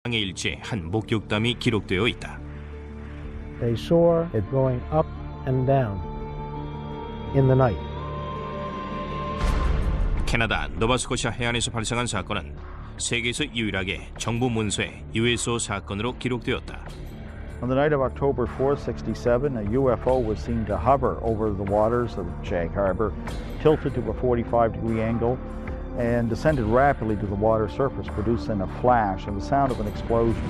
의 일지에 한 목격담이 기록되어 있다. They saw it going up and down in the night. 캐나다 노바스코샤 해안에서 발생한 사건은 세계에서 유일하게 정부 문서에 USO 사건으로 기록되었다. On the night of October 4, 67, a UFO was seen to hover over the waters of Sag Harbor, tilted to a 45-degree angle, and descended rapidly to the water surface, producing a flash and the sound of an explosion.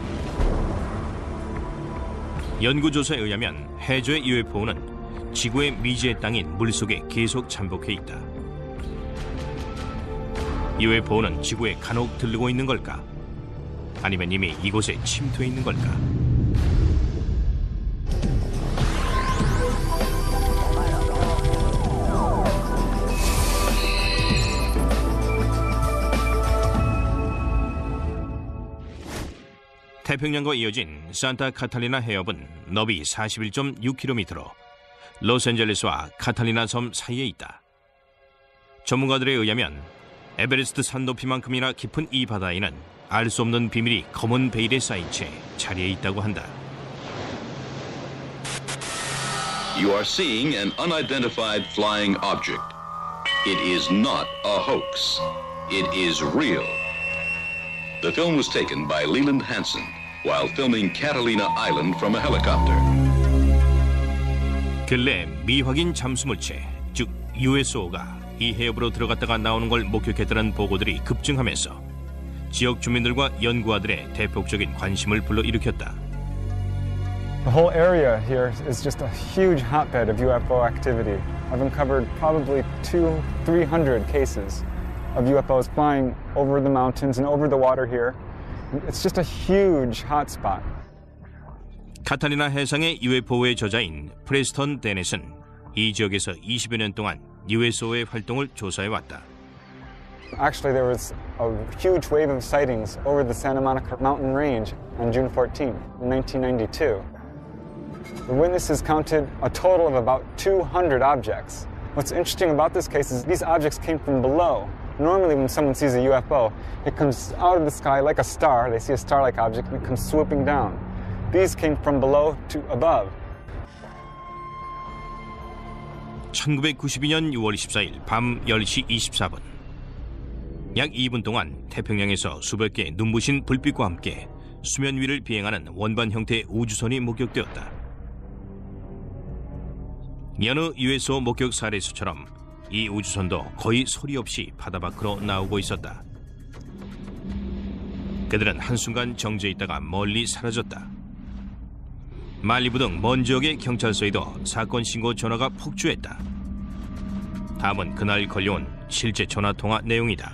연구조사에 의하면 해저의 UFO는 지구의 미지의 땅인 물속에 계속 잠복해 있다. UFO는 지구에 간혹 들르고 있는 걸까? 아니면 이미 이곳에 침투해 있는 걸까? 태평양과 이어진 산타 카탈리나 해협은 너비 41.6km로 로스앤젤레스와 카탈리나 섬 사이에 있다. 전문가들에 의하면 에베레스트 산 높이만큼이나 깊은 이 바다에는 알 수 없는 비밀이 검은 베일에 쌓인 채 자리에 있다고 한다. You are seeing an unidentified flying object. It is not a hoax. It is real. The film was taken by Leland Hansen while filming Catalina Island from a helicopter. 근래 미확인 잠수물체, 즉 USO가 이 해협으로 들어갔다가 나오는 걸 목격했다는 보고들이 급증하면서 지역 주민들과 연구가들의 대폭적인 관심을 불러일으켰다. The whole area here is just a huge hotbed of UFO activity. I've uncovered probably 200-300 cases of UFOs flying over the mountains and over the water here. It's just a huge hotspot. 카탈리나 해상의 UFO의 저자인 프레스턴 데넷은 이 지역에서 20여 년 동안 USO의 활동을 조사해왔다. Actually, there was a huge wave of sightings over the Santa Monica Mountain Range on June 14, 1992. The witnesses counted a total of about 200 objects. What's interesting about this case is these objects came from below. Normally when someone sees a UFO, it comes out of the sky like a star. They see a star-like object and it comes swooping down. These came from below to above. 1992년 6월 24일 밤 10시 24분. 약 2분 동안 태평양에서 수백 개의 눈부신 불빛과 함께 수면 위를 비행하는 원반 형태의 우주선이 목격되었다. 여느 USO 목격 사례수처럼 이 우주선도 거의 소리 없이 바다 밖으로 나오고 있었다. 그들은 한순간 정지해 있다가 멀리 사라졌다. 말리부 등 먼 지역의 경찰서에도 사건 신고 전화가 폭주했다. 다음은 그날 걸려온 실제 전화통화 내용이다.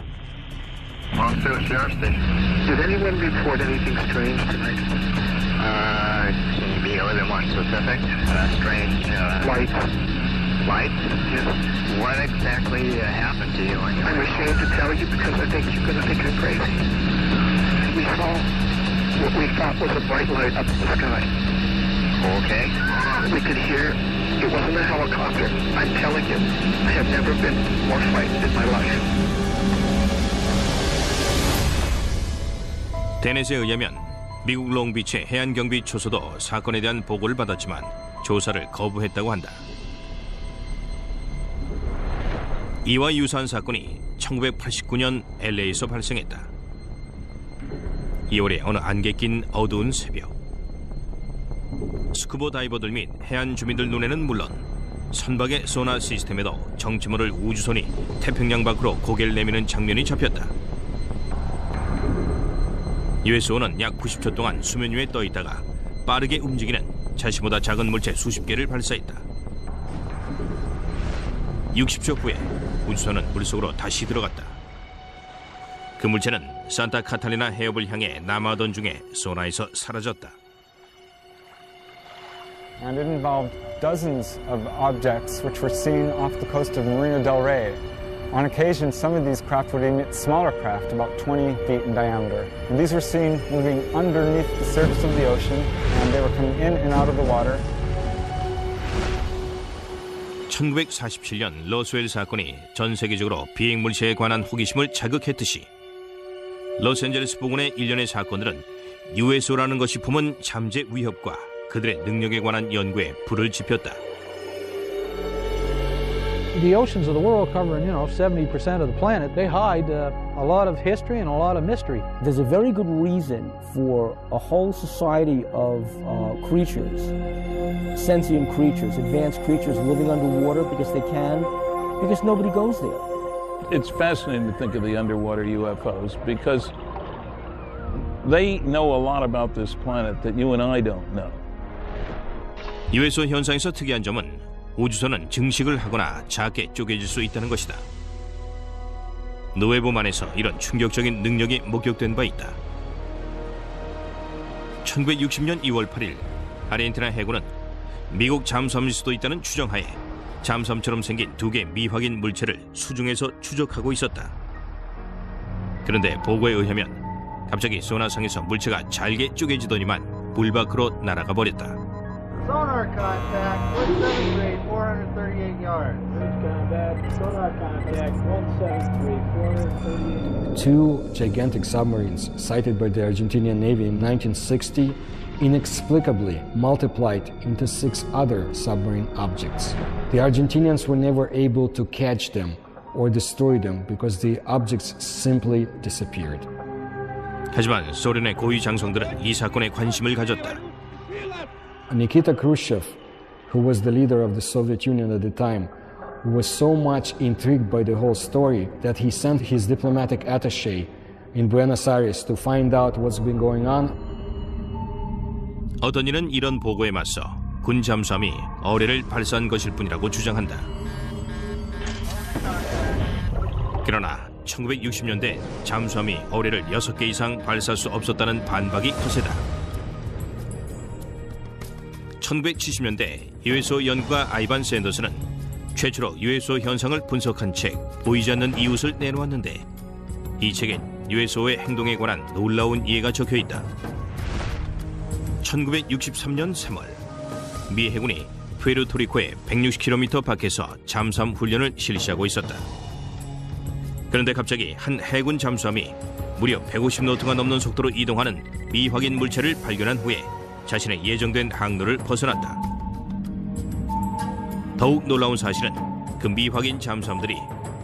Monticello Sheriff Station. Did anyone report anything strange tonight? Can you be a little more specific? Strange. Lights. Lights? Yes. What exactly happened to you? I'm ashamed to tell you because I think you're going to think I'm crazy. We saw what we thought was a bright light up in the sky. Okay. We could hear it wasn't a helicopter. I'm telling you, I have never been more frightened in my life. 데넷에 의하면 미국 롱비치 해안경비 초소도 사건에 대한 보고를 받았지만 조사를 거부했다고 한다. 이와 유사한 사건이 1989년 LA에서 발생했다. 2월에 어느 안개 낀 어두운 새벽. 스쿠버 다이버들 및 해안 주민들 눈에는 물론 선박의 소나 시스템에도 정체 모를 우주선이 태평양 밖으로 고개를 내미는 장면이 잡혔다. USO는 약 90초 동안 수면 위에 떠 있다가 빠르게 움직이는 자신보다 작은 물체 수십 개를 발사했다. 60초 후에 우주선은 물속으로 다시 들어갔다. 그 물체는 산타 카탈리나 해협을 향해 남하하던 중에 소나에서 사라졌다. And it involved dozens of objects which were seen off the coast of Marina del Rey. On occasion, some of these craft would emit smaller craft, about 20 feet in diameter. And these were seen moving underneath the surface of the ocean, and they were coming in and out of the water. 1947년 러스웰 사건이 전 세계적으로 비행 물체에 관한 호기심을 자극했듯이 로스앤젤레스 부근의 일련의 사건들은 USO라는 것이 품은 잠재 위협과 그들의 능력에 관한 연구에 불을 지폈다. The oceans of the world covering, 70% of the planet, they hide a lot of history and a lot of mystery. There's a very good reason for a whole society of creatures, sentient creatures, advanced creatures living underwater because nobody goes there. It's fascinating to think of the underwater UFOs because they know a lot about this planet that you and I don't know. USO 현상에서 특이한 점은 우주선은 증식을 하거나 작게 쪼개질 수 있다는 것이다. 노웨보만에서 이런 충격적인 능력이 목격된 바 있다. 1960년 2월 8일 아르헨티나 해군은 미국 잠수함일 수도 있다는 추정하에 잠수함처럼 생긴 두 개의 미확인 물체를 수중에서 추적하고 있었다. 그런데 보고에 의하면 갑자기 소나상에서 물체가 잘게 쪼개지더니만 물 밖으로 날아가 버렸다. Sonar contact, 173, 438 yards. Sonar contact, 173, 438 yards. Two gigantic submarines sighted by the Argentinian Navy in 1960 inexplicably multiplied into 6 other submarine objects. The Argentinians were never able to catch them or destroy them because the objects simply disappeared. 하지만 소련의 고위 장성들은 이 사건에 관심을 가졌다. Nikita Khrushchev, who was the leader of the Soviet Union at the time, was so much intrigued by the whole story that he sent his diplomatic attaché in Buenos Aires to find out what's been going on. 어떤 이는 이런 보고에 맞서 군 잠수함이 어뢰를 발사한 것일 뿐이라고 주장한다. 그러나 1960년대 잠수함이 어뢰를 6개 이상 발사할 수 없었다는 반박이 거세다. 1970년대 USO 연구가 아이반 샌더스는 최초로 USO 현상을 분석한 책 보이지 않는 이웃을 내놓았는데 이 책엔 USO의 행동에 관한 놀라운 이해가 적혀있다. 1963년 3월 미 해군이 푸에르토리코의 160km 밖에서 잠수함 훈련을 실시하고 있었다. 그런데 갑자기 한 해군 잠수함이 무려 150노트가 넘는 속도로 이동하는 미확인 물체를 발견한 후에 자신의 예정된 항로를 벗어났다. 더욱 놀라운 사실은 그 미확인 잠수함들이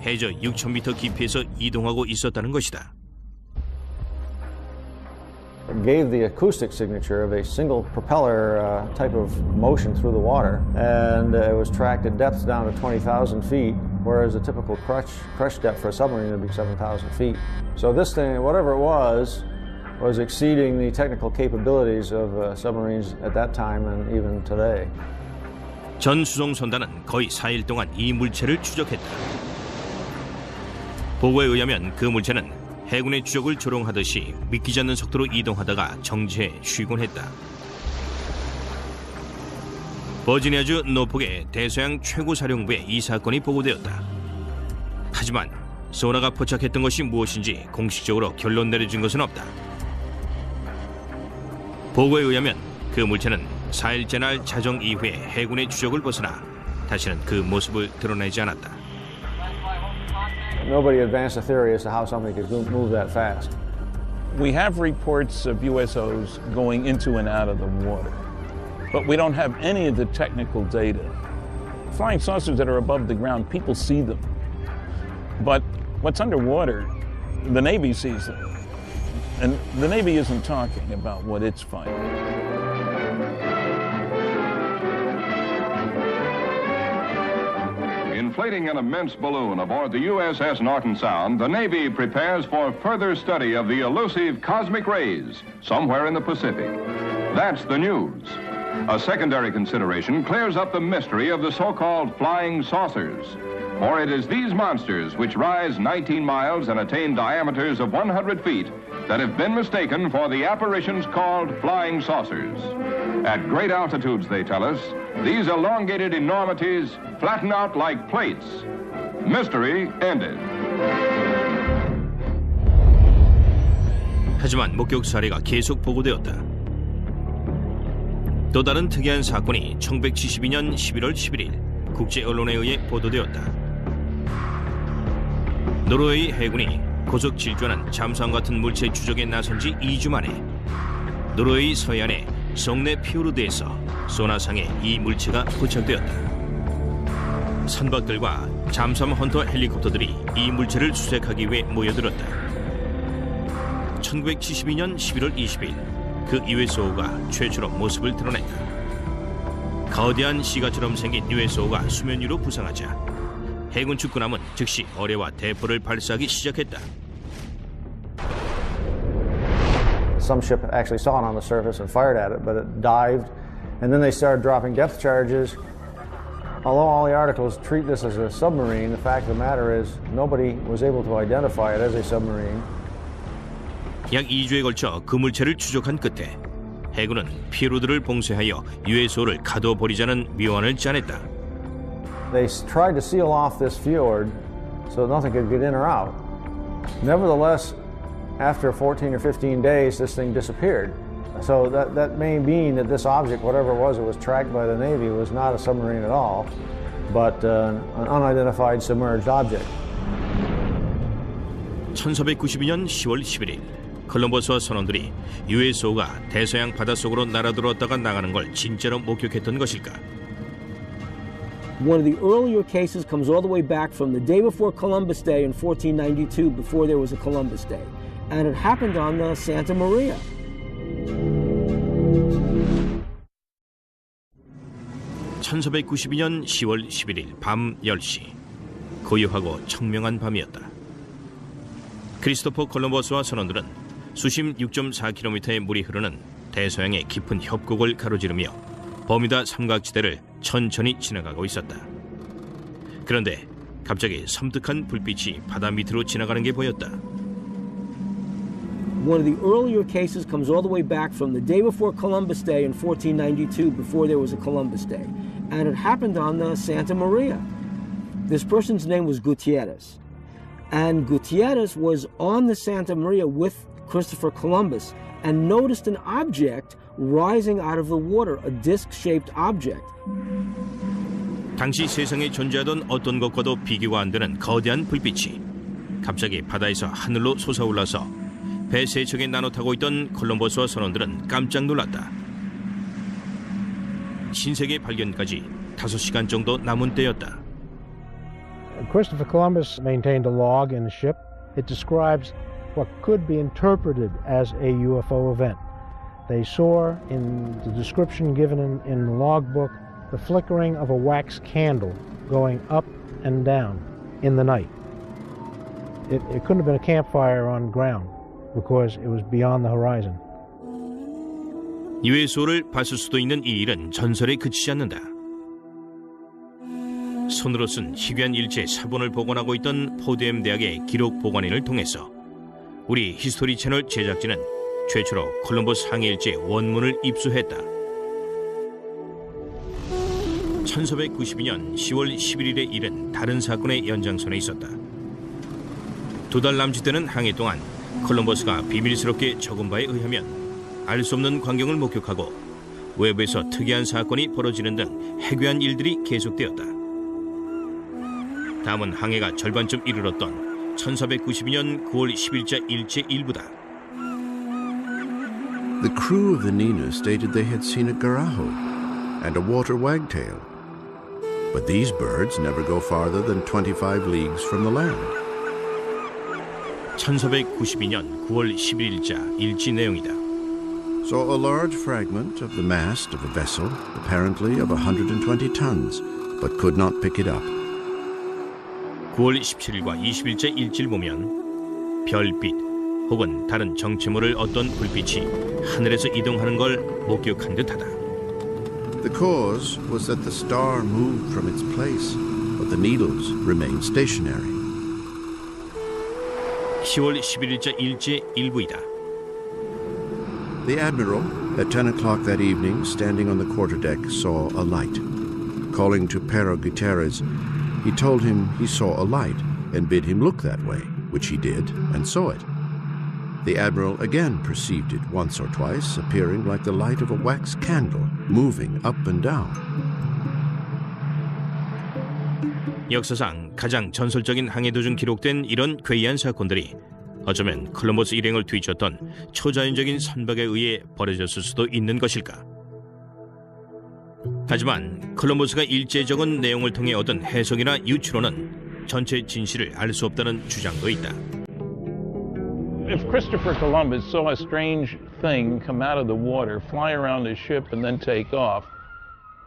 해저 6,000m 깊이에서 이동하고 있었다는 것이다. It gave the acoustic signature of a single propeller type of motion through the water, and it was tracked at depths down to 20,000 feet, whereas a typical crush depth for a submarine would be 7,000 feet. So this thing, whatever it was exceeding the technical capabilities of submarines at that time and even today. 전 수송 선단은 거의 4일 동안 이 물체를 추적했다. 보고에 의하면 그 물체는 해군의 추적을 조롱하듯이 믿기지 않는 속도로 이동하다가 정지해 쉬곤 했다. 버지니아주 노폭의 대서양 최고사령부에 이 사건이 보고되었다. 하지만 소나가 포착했던 것이 무엇인지 공식적으로 결론 내려진 것은 없다. 보고에 의하면 그 물체는 4일째 날 자정 이후에 해군의 추적을 벗어나 다시는 그 모습을 드러내지 않았다. Nobody advanced a theory as to how something could move that fast. We have reports of USOs going into and out of the water, but we don't have any of the technical data. Flying saucers that are above the ground, people see them. But what's underwater, the Navy sees them. And the Navy isn't talking about what it's finding. Inflating an immense balloon aboard the USS Norton Sound, the Navy prepares for further study of the elusive cosmic rays somewhere in the Pacific. That's the news. A secondary consideration clears up the mystery of the so-called flying saucers. For it is these monsters, which rise 19 miles and attain diameters of 100 feet, that have been mistaken for the apparitions called flying saucers. At great altitudes, they tell us, these elongated enormities flatten out like plates. Mystery ended. 하지만 목격 사례가 계속 보고되었다. 또 다른 특이한 사건이 1972년 11월 11일 국제 언론에 의해 보도되었다. 노르웨이 해군이 고속 질주하는 잠수함 같은 물체 추적에 나선 지 2주 만에 노르웨이 서해안의 성내 피오르드에서 소나상에 이 물체가 포착되었다. 선박들과 잠수함 헌터 헬리콥터들이 이 물체를 수색하기 위해 모여들었다. 1972년 11월 20일 그 USO가 최초로 모습을 드러냈다. 거대한 시가처럼 생긴 USO가 수면 위로 부상하자 해군 축구남은 즉시 어뢰와 대포를 발사하기 시작했다. Some ship actually saw it on the surface and fired at it, but it dived, and then they started dropping depth charges. Although all the articles treat this as a submarine, the fact of the matter is nobody was able to identify it as a submarine. 약 2주에 걸쳐 그 물체를 추적한 끝에 해군은 피오르드를 봉쇄하여 USO를 가둬버리자는 묘안을 짜냈다. They tried to seal off this fjord so nothing could get in or out. Nevertheless, after 14 or 15 days, this thing disappeared. So that may mean that this object, whatever it was tracked by the Navy, was not a submarine at all, but an unidentified submerged object. 1492년 10월 11일 콜럼버스와 선원들이 USO가 대서양 바닷속으로 날아들었다가 나가는 걸 진짜로 목격했던 것일까? One of the earlier cases comes all the way back from the day before Columbus Day in 1492, before there was a Columbus Day. And it happened on the Santa Maria. (1492년 10월 11일) 밤 10시 고요하고 청명한 밤이었다. 크리스토퍼 콜럼버스와 선원들은 수심 6.4km의 물이 흐르는 대서양의 깊은 협곡을 가로지르며 버뮤다 삼각지대를 천천히 지나가고 있었다. 그런데 갑자기 섬뜩한 불빛이 바다 밑으로 지나가는 게 보였다. One of the earlier cases comes all the way back from the day before Columbus Day in 1492, before there was a Columbus Day. And it happened on the Santa Maria. This person's name was Gutierrez. And Gutierrez was on the Santa Maria with Christopher Columbus and noticed an object rising out of the water, a disc-shaped object. 당시 세상에 존재하던 어떤 것과도 비교가 안 되는 거대한 불빛이 갑자기 바다에서 하늘로 솟아올라서 배 세 척에 나눠 타고 있던 콜럼버스와 선원들은 깜짝 놀랐다. 신세계 발견까지 5시간 정도 남은 때였다. Christopher Columbus maintained a log in the ship. It describes what could be interpreted as a UFO event. They saw in the description given in the logbook the flickering of a wax candle going up and down in the night. It couldn't have been a campfire on ground because it was beyond the horizon. USO를 봤을 수도 있는 이 일은 전설에 그치지 않는다. 손으로 쓴 희귀한 일체 사본을 복원하고 있던 포드엠 대학의 기록 보관인을 통해서 우리 히스토리 채널 제작진은 최초로 콜럼버스 항해일지 원문을 입수했다. 1492년 10월 11일의 일은 다른 사건의 연장선에 있었다. 2달 남짓되는 항해 동안 콜럼버스가 비밀스럽게 적은 바에 의하면 알 수 없는 광경을 목격하고 외부에서 특이한 사건이 벌어지는 등 해괴한 일들이 계속되었다. 다음은 항해가 절반쯤 이르렀던 1492년 9월 10일자 일제 일부다. The crew of the Nina stated they had seen a garaho and a water wagtail, but these birds never go farther than 25 leagues from the land. 1492년 9월 11일자 일지 내용이다. Saw a large fragment of the mast of a vessel, apparently of 120 tons, but could not pick it up. 9월 17일과 20일째 일지를 보면 별빛 혹은 다른 정체모를 어떤 불빛이 하늘에서 이동하는 걸 목격한 듯하다. The cause was that the star moved from its place, but the needles remained stationary. 10월 11일자 일제 일부이다. The admiral, at 10 o'clock that evening, standing on the quarterdeck, saw a light. Calling to Pero Gutierrez, he told him he saw a light and bid him look that way, which he did and saw it. The admiral again perceived it once or twice, appearing like the light of a wax candle, moving up and down. 역사상 가장 전설적인 항해 도중 기록된 이런 괴이한 사건들이 어쩌면 콜럼버스 일행을 뒤쫓던 초자연적인 선박에 의해 벌어졌을 수도 있는 것일까? 하지만 콜럼버스가 일제에 적은 내용을 통해 얻은 해석이나 유추로는 전체 진실을 알 수 없다는 주장도 있다. If Christopher Columbus saw a strange thing come out of the water, fly around his ship, and then take off,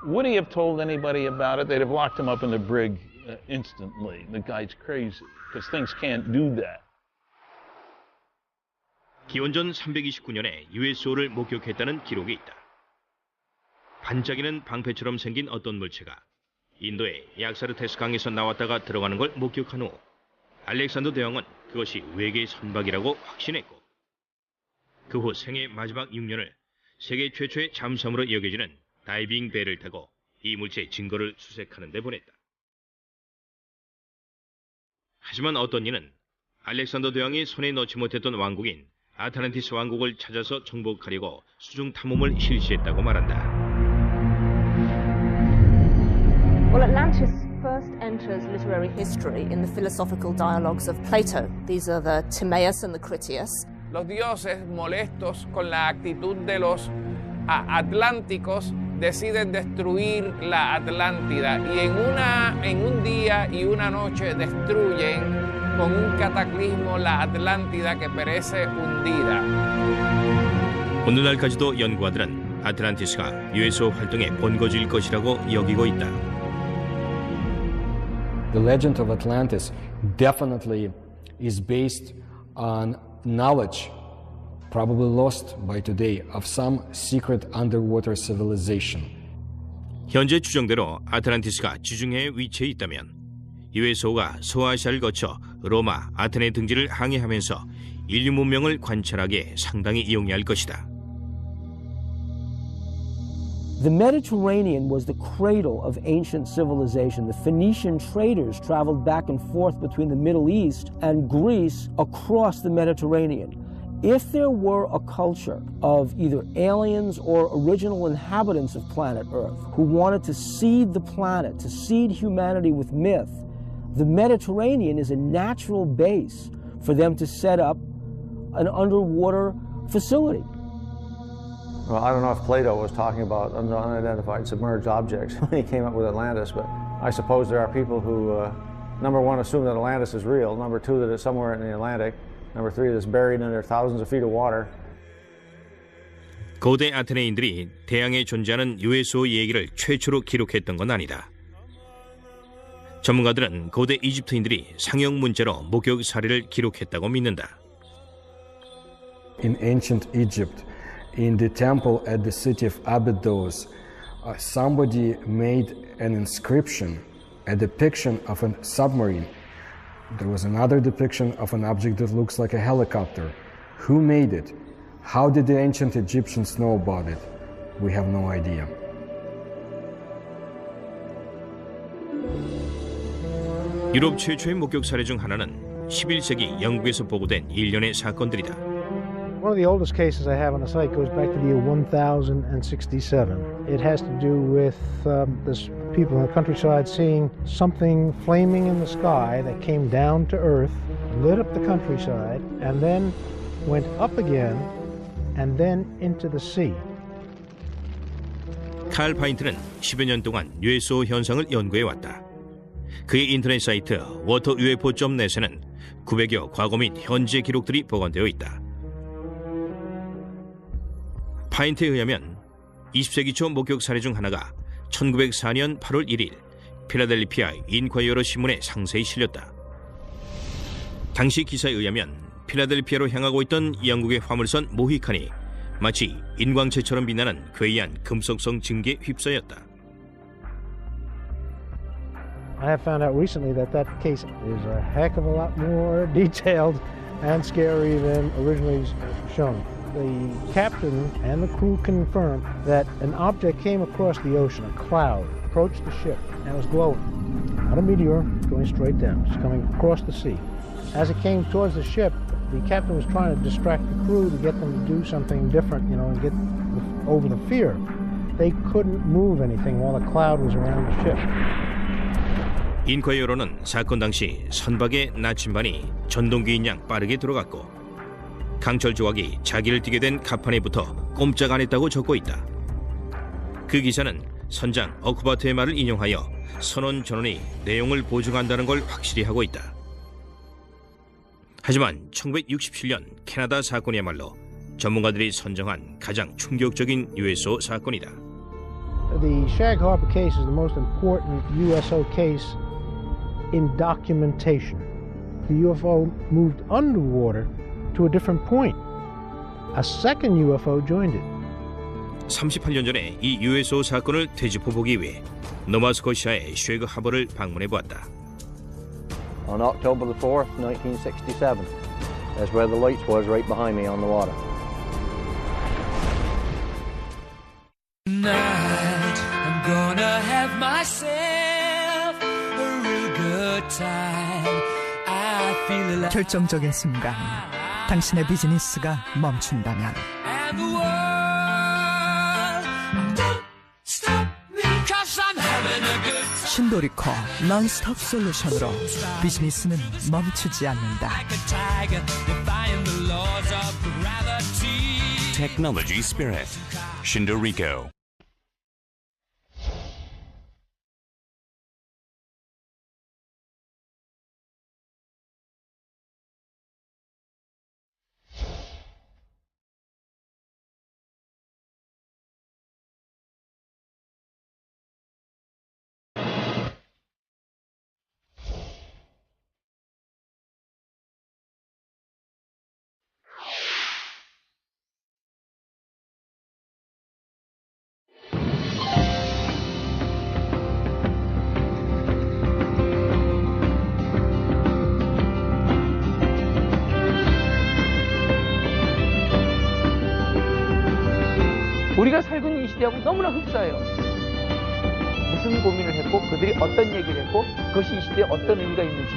would he have told anybody about it? They'd have locked him up in the brig instantly. The guy's crazy, because things can't do that. 기원전 329년에 USO를 목격했다는 기록이 있다. 반짝이는 방패처럼 생긴 어떤 물체가 인도의 약사르테스 강에서 나왔다가 들어가는 걸 목격한 후 알렉산더 대왕은 그것이 외계의 선박이라고 확신했고 그 후 생애 마지막 6년을 세계 최초의 잠수함으로 여겨지는 다이빙 배를 타고 이 물체의 증거를 수색하는 데 보냈다. 하지만 어떤 이는 알렉산더 대왕이 손에 넣지 못했던 왕국인 아틀란티스 왕국을 찾아서 정복하려고 수중 탐험을 실시했다고 말한다. Well, Atlantis first enters literary history in the philosophical dialogues of Plato. These are the Timaeus and the Critias. Los dioses, molestos con la actitud de los atlánticos, deciden destruir la Atlántida y en un día y una noche destruyen con un cataclismo la Atlántida que perece hundida. 오늘날까지도 연구가들은 아틀란티스가 USO 활동의 본거지일 것이라고 여기고 있다. The legend of Atlantis definitely is based on knowledge, probably lost by today, of some secret underwater civilization. 현재 추정대로 아틀란티스가 지중해에 위치해 있다면 USO가 소아시아를 거쳐 로마, 아테네 등지를 항해하면서 인류 문명을 관찰하기에 상당히 용이할 것이다. The Mediterranean was the cradle of ancient civilization. The Phoenician traders traveled back and forth between the Middle East and Greece across the Mediterranean. If there were a culture of either aliens or original inhabitants of planet Earth who wanted to seed the planet, to seed humanity with myth, the Mediterranean is a natural base for them to set up an underwater facility. Well, I don't know if Plato was talking about unidentified submerged objects when he came up with Atlantis, but I suppose there are people who, number one, assume that Atlantis is real, number two, that it's somewhere in the Atlantic, number three, that it's buried under thousands of feet of water. 고대 아테네인들이 대양에 존재하는 USO 얘기를 최초로 기록했던 건 아니다. 전문가들은 고대 이집트인들이 상형 문자로 목격 사례를 기록했다고 믿는다. In ancient Egypt, in the temple at the city of Abydos, somebody made an inscription, a depiction of a submarine. There was another depiction of an object that looks like a helicopter. Who made it? How did the ancient Egyptians know about it? We have no idea. 유럽 최초의 목격 사례 중 하나는 11세기 영국에서 보고된 일련의 사건들이다. One of the oldest cases I have on the site goes back to the year 1067. It has to do with this people in the countryside seeing something flaming in the sky that came down to earth, lit up the countryside, and then went up again, and then into the sea. 칼 파인트는 10여 년 동안 USO 현상을 연구해왔다. 그의 인터넷 사이트 waterufo.net에는 900여 과거 및 현재 기록들이 보관되어 있다. 파인트에 의하면 20세기 초 목격 사례 중 하나가 1904년 8월 1일 필라델피아 인콰이어러 신문에 상세히 실렸다. 당시 기사에 의하면 필라델피아로 향하고 있던 영국의 화물선 모히칸이 마치 인광체처럼 빛나는 괴이한 금속성 증기에 휩싸였다. I have found out recently that that case is a heck of a lot more detailed and scary than originally shown. The captain and the crew confirmed that an object came across the ocean, a cloud, approached the ship, and was glowing. Not a meteor, going straight down. It's coming across the sea. As it came towards the ship, the captain was trying to distract the crew to get them to do something different, and get over the fear. They couldn't move anything while the cloud was around the ship. 인과여론은 사건 당시 선박의 나침반이 전동기인 양 빠르게 들어갔고 강철 조각이 자기를 뛰게 된 갑판에 붙어 꼼짝 안 했다고 적고 있다. 그 기사는 선장 어쿠바트의 말을 인용하여 선원 전원이 내용을 보증한다는 걸 확실히 하고 있다. 하지만 1967년 캐나다 사건이야말로 전문가들이 선정한 가장 충격적인 USO 사건이다. The Shag Harbor case is the most important USO case in documentation. The UFO moved underwater to a different point. A second UFO joined it. 38년 전에 이 USO 사건을 되짚어보기 위해 노바스코시아의 쉐그 하버를 방문해 보았다. On October the 4th, 1967, that's where the lights was right behind me on the water. Tonight, I'm gonna have myself a real good time. I feel alive. 결정적인 순간, 당신의 비즈니스가 멈춘다면 And the world don't stop me 'cause I'm having a good time. 신도리코 non-stop 솔루션으로 비즈니스는 멈추지 않는다. Like a tiger, defying the laws of gravity. Technology Spirit. Shindorico. 우리가 살고 있는 이 시대하고 너무나 흡사해요. 무슨 고민을 했고 그들이 어떤 얘기를 했고 그것이 이 시대에 어떤 의미가 있는지.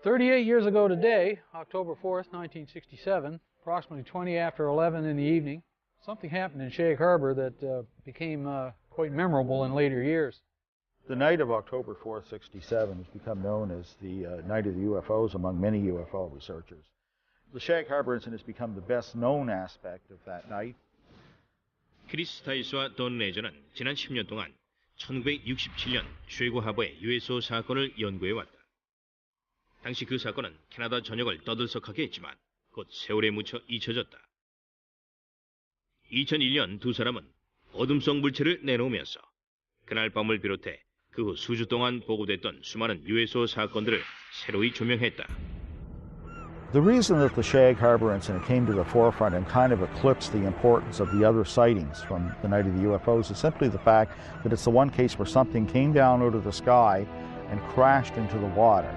"38 years ago today, October 4th, 1967, approximately 20 after 11 in the evening, something happened in Shag Harbor that became quite memorable in later years. The night of October 4th, 67 has become known as the night of the UFOs among many UFO researchers. The Shag Harbor incident has become the best known aspect of that night. 크리스 타이스와 돈 레저는 지난 10년 동안 1967년 쉐그 하버의 USO 사건을 연구해왔다. 당시 그 사건은 캐나다 전역을 떠들썩하게 했지만 곧 세월에 묻혀 잊혀졌다. 2001년 두 사람은 어둠속 물체를 내놓으면서 그날 밤을 비롯해 그 후 수주 동안 보고됐던 수많은 USO 사건들을 새로이 조명했다. The reason that the Shag Harbor incident came to the forefront and kind of eclipsed the importance of the other sightings from the night of the UFOs is simply the fact that it's the one case where something came down out of the sky and crashed into the water.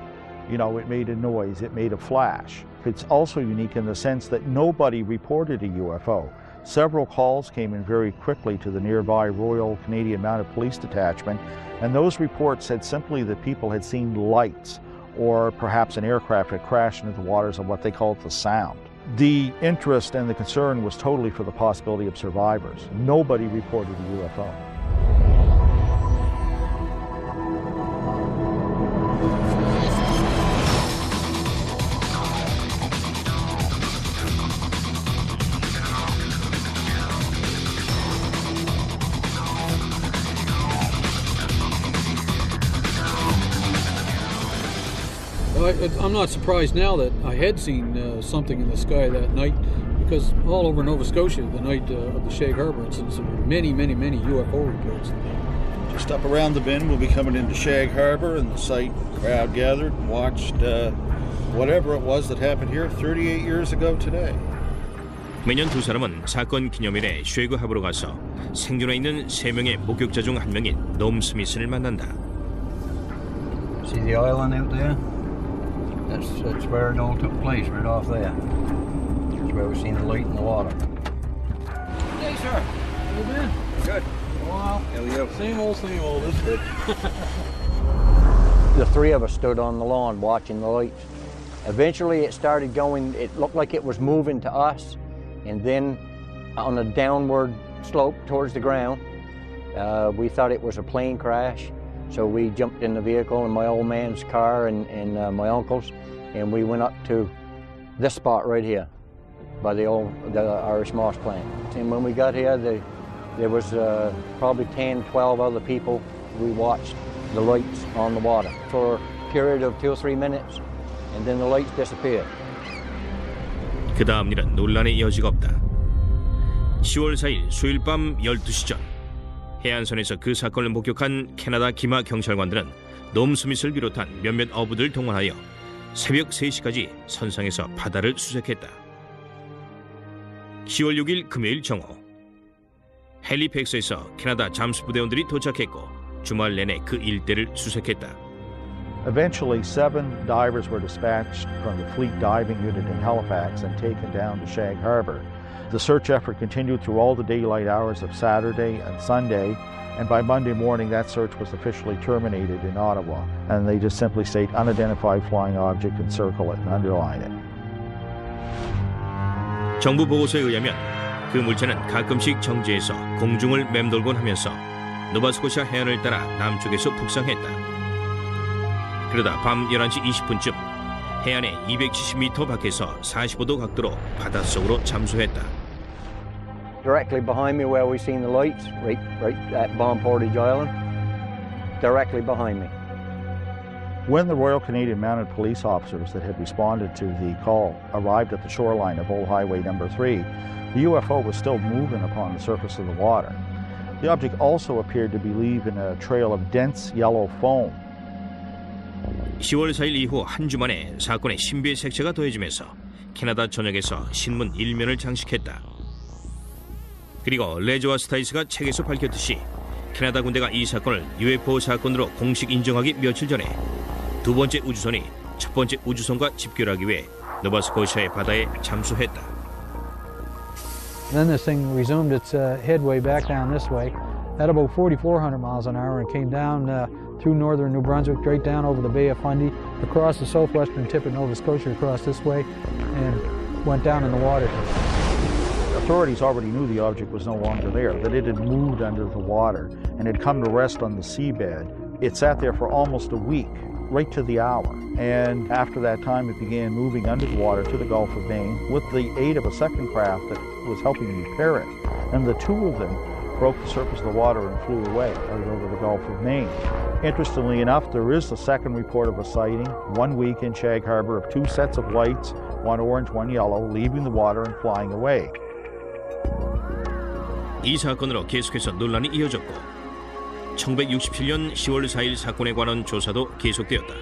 You know, it made a noise, it made a flash. It's also unique in the sense that nobody reported a UFO. Several calls came in very quickly to the nearby Royal Canadian Mounted Police Detachment, and those reports said simply that people had seen lights or perhaps an aircraft had crashed into the waters of what they called the Sound. The interest and the concern was totally for the possibility of survivors. Nobody reported a UFO. I'm not surprised now that I had seen something in the sky that night, because all over Nova Scotia, the night of the Shag Harbor incident, there were many UFO reports. Just up around the bend, we'll be coming into Shag Harbor, and the site crowd gathered and watched whatever it was that happened here 38 years ago today. 매년 두 사람은 사건 기념일에 쉐그 하버로 가서 생존해 있는 3명의 목격자 중 한 명인 놈 스미스를 만난다. See the island out there? That's where it all took place, right off there. That's where we seen the light in the water. Hey, sir. How you been? Good. Wow. How are you? Same old, That's good. The three of us stood on the lawn watching the lights. Eventually it started going, it looked like it was moving to us, and then on a downward slope towards the ground, we thought it was a plane crash. So we jumped in the vehicle in my old man's car and my uncle's, and we went up to this spot right here by the Irish Moss plant. And when we got here, there was probably 10, 12 other people. We watched the lights on the water for a period of 2 or 3 minutes, and then the lights disappeared. 그 다음 일은 논란의 여지가 없다. 10월 4일 수요일 밤 12시 전 해안선에서 그 사건을 목격한 캐나다 기마 경찰관들은 놈 스미스를 비롯한 몇몇 어부들 동원하여 새벽 3시까지 선상에서 바다를 수색했다. 10월 6일 금요일 정오 헬리팩스에서 캐나다 잠수부대원들이 도착했고 주말 내내 그 일대를 수색했다. Eventually, 7 divers were dispatched from the Fleet Diving Unit in Halifax and taken down to Shag Harbor. The search effort continued through all the daylight hours of Saturday and Sunday, and by Monday morning that search was officially terminated in Ottawa. And they just simply state unidentified flying object and circle it and underline it. 정부 보고서에 의하면 그 물체는 가끔씩 정지해서 공중을 맴돌곤 하면서 노바스코샤 해안을 따라 남쪽에서 북상했다. 그러다 밤 11시 20분쯤 해안의 270m 밖에서 45도 각도로 바닷속으로 잠수했다. Directly behind me where we seen the lights, right at Bomb Portage Island, directly behind me. When the Royal Canadian Mounted Police officers that had responded to the call arrived at the shoreline of Old Highway number 3, the UFO was still moving upon the surface of the water. The object also appeared to be leaving a trail of dense yellow foam. 10월 4일 이후 한 주 만에 사건의 신비의 색채가 더해지면서 캐나다 전역에서 신문 1면을 장식했다. 그리고 레저와 스타이스가 책에서 밝혔듯이 캐나다 군대가 이 사건을 UFO 사건으로 공식 인정하기 며칠 전에 두 번째 우주선이 첫 번째 우주선과 집결하기 위해 노바스코샤의 바다에 잠수했다. Then this thing resumed its headway back down this way at about 4,400 miles an hour and came down through northern New Brunswick, straight down over the Bay of Fundy, across the southwestern tip of Nova Scotia, across this way, and went down in the water. Authorities already knew the object was no longer there, that it had moved under the water and had come to rest on the seabed. It sat there for almost a week, right to the hour. And after that time, it began moving under the water to the Gulf of Maine with the aid of a second craft that was helping repair it. And the two of them broke the surface of the water and flew away out over the Gulf of Maine. Interestingly enough, there is a second report of a sighting 1 week in Shag Harbor of 2 sets of lights, one orange, one yellow, leaving the water and flying away. 이 사건으로 계속해서 논란이 이어졌고 1967년 10월 4일 사건에 관한 조사도 계속되었다.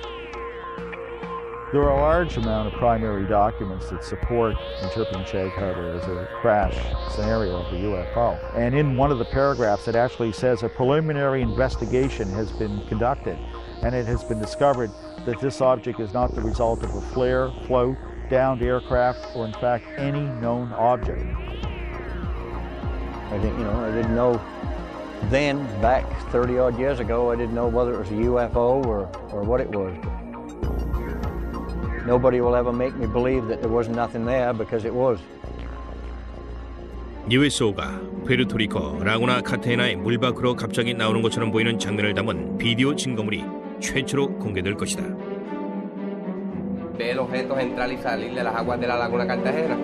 There are a large amount of primary documents that support interpreting Shag Harbor as a crash scenario of the UFO. And in one of the paragraphs, it actually says a preliminary investigation has been conducted, and it has been discovered that this object is not the result of a flare, float, downed aircraft, or in fact any known object. I think, I didn't know then, back 30-odd years ago, I didn't know whether it was a UFO or what it was. Nobody will ever make me believe that there was nothing there because it was. USO가 푸에르토리코 라구나 카타헤나의 물 밖으로 갑자기 나오는 것처럼 보이는 장면을 담은 비디오 증거물이 최초로 공개될 것이다. Ve el objeto entrar y salir de las aguas de la laguna Cartagena.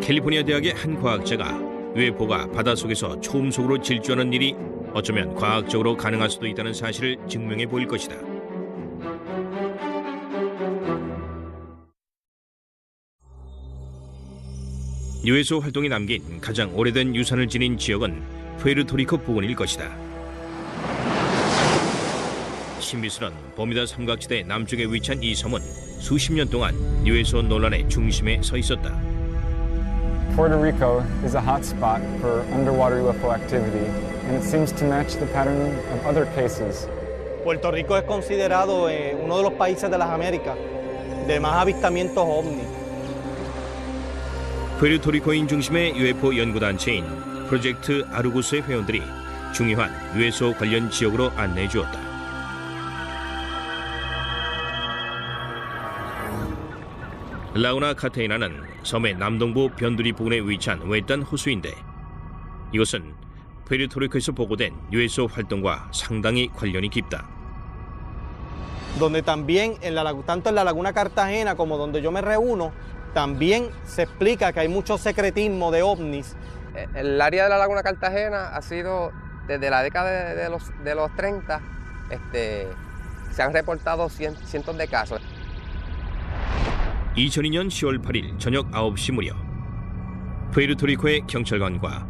캘리포니아 대학의 한 과학자가 UFO가 바닷속에서 초음속으로 질주하는 일이 어쩌면 과학적으로 가능할 수도 있다는 사실을 증명해 보일 것이다. USO 활동이 남긴 가장 오래된 유산을 지닌 지역은 푸에르토리코 부근일 것이다. 신비스런 버뮤다 삼각지대 남쪽에 위치한 이 섬은 수십 년 동안 USO 논란의 중심에 서 있었다. Puerto Rico is a hot spot for underwater UFO activity, and it seems to match the pattern of other cases Puerto Rico es considerado uno de los países de las Américas de más avistamientos ovni. 푸에르토리코인 중심의 UFO 연구단체인 프로젝트 아르구스의 회원들이 중요한 USO 관련 지역으로 안내해 주었다. 라구나 카테이나는 섬의 남동부 변두리 부근에 위치한 외딴 호수인데 이것은 푸에르토리코에서 보고된 USO 활동과 상당히 관련이 깊다. Donde también, tanto en la Laguna Cartagena como donde yo me reúno, también se explica que hay mucho secretismo de ovnis. El área de la Laguna Cartagena ha sido, desde la década de los 30, se han reportado cientos de casos. 2002년 10월 8일 저녁 9시 무렵 푸에르토리코의 경찰관과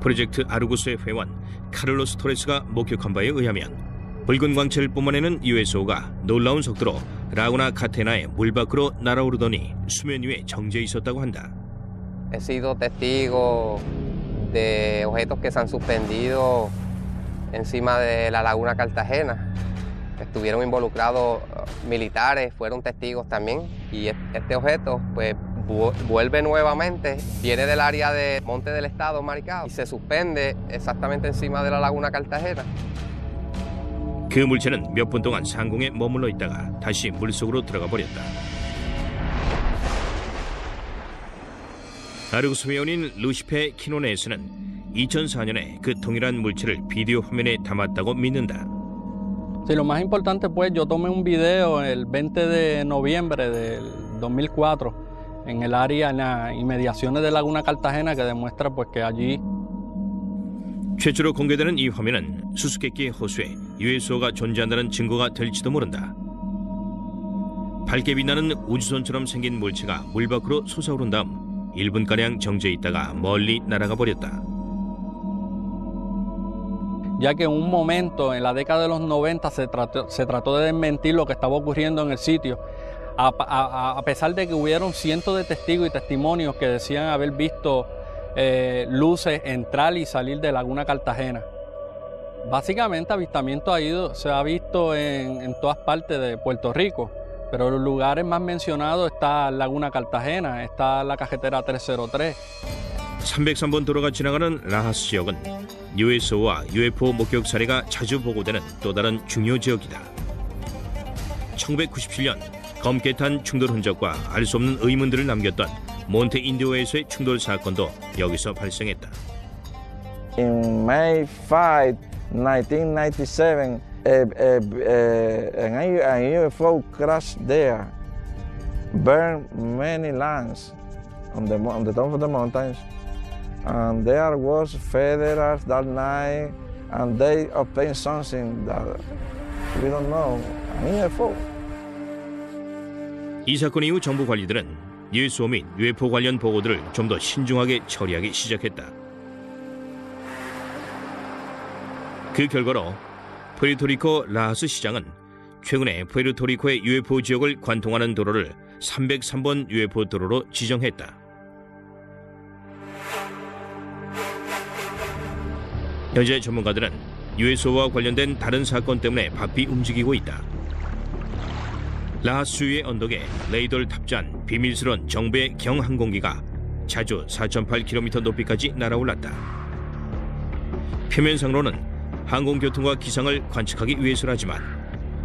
프로젝트 아르구스의 회원 카를로스 토레스가 목격한 바에 의하면 붉은 광채를 뿜어내는 USO가 놀라운 속도로 라구나 카테나의 물 밖으로 날아오르더니 수면 위에 정지해 있었다고 한다. He sido testigo de objetos que se han suspendido encima de la Laguna Cartagena. Estuvieron involucrados militares, fueron testigos también. Y este objeto pues vuelve nuevamente, viene del área de Monte del Estado, Maricao, y se suspende exactamente encima de la Laguna Cartagena. 그 물체는 몇 분 동안 상공에 머물러 있다가 다시 물속으로 들어가 버렸다. 아르구스 회원인 루시페 키노네스는 2004년에 그 동일한 물체를 비디오 화면에 담았다고 믿는다. Sí, lo más importante pues yo tomé un video el 20 de noviembre del 2004 en el área, en las inmediaciones de Laguna Cartagena que demuestra pues que allí 최초로 공개되는 이 화면은 수수께끼 호수에 USO가 존재한다는 증거가 될지도 모른다. 밝게 빛나는 우주선처럼 생긴 물체가 물 밖으로 솟아오른 다음 1분가량 정지해 있다가 멀리 날아가 버렸다. Ya que en un momento en la década de los 90 se trató de desmentir lo que estaba ocurriendo en el sitio, a pesar de que hubieron cientos de testigos y testimonios que decían haber visto luces entrar y salir de Laguna Cartagena. Básicamente avistamiento se ha visto en todas partes de Puerto Rico, pero los lugares más mencionados está Laguna Cartagena, está la carretera 303. 303번 도로가 지나가는 라하스 지역은 USO와 UFO 목격 사례가 자주 보고되는 또 다른 중요 지역이다. 1997년 검게 탄 충돌 흔적과 알 수 없는 의문들을 남겼던 몬테 인디오에서의 충돌 사건도 여기서 발생했다. In May 5, 1997, a UFO crashed there, burned many lands on the top of the mountains, and there was federals that night, and they obtained something that we don't know, an UFO. 이 사건 이후 정부 관리들은 USO 및 UFO 관련 보고들을 좀 더 신중하게 처리하기 시작했다. 그 결과로 푸에르토리코 라하스 시장은 최근에 푸에르토리코의 UFO 지역을 관통하는 도로를 303번 UFO 도로로 지정했다. 현재 전문가들은 USO와 관련된 다른 사건 때문에 바삐 움직이고 있다. 라하스 주위의 언덕에 레이더를 탑재한 비밀스러운 정부의 경항공기가 자주 4.8km 높이까지 날아올랐다. 표면상으로는 항공교통과 기상을 관측하기 위해서라지만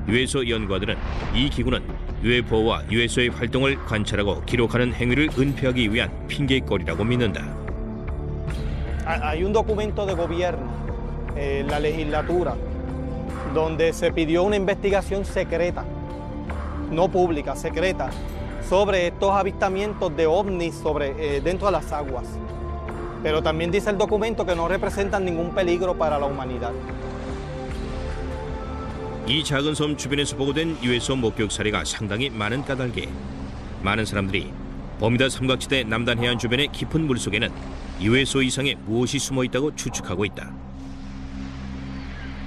USO 연구가들은 이 기구는 UFO와 USO의 활동을 관찰하고 기록하는 행위를 은폐하기 위한 핑계거리라고 믿는다. Hay un documento de gobierno, la legislatura, donde se pidió una investigación secreta, no pública, secreta, sobre estos avistamientos de ovnis dentro de las aguas. Pero también dice el documento que no representan ningún peligro para la humanidad. 이 작은 섬 주변에서 보고된 USO 목격 사례가 상당히 많은 까닭에 많은 사람들이 버뮤다 삼각지대 남단 해안 주변의 깊은 물속에는 USO 이상의 무엇이 숨어 있다고 추측하고 있다.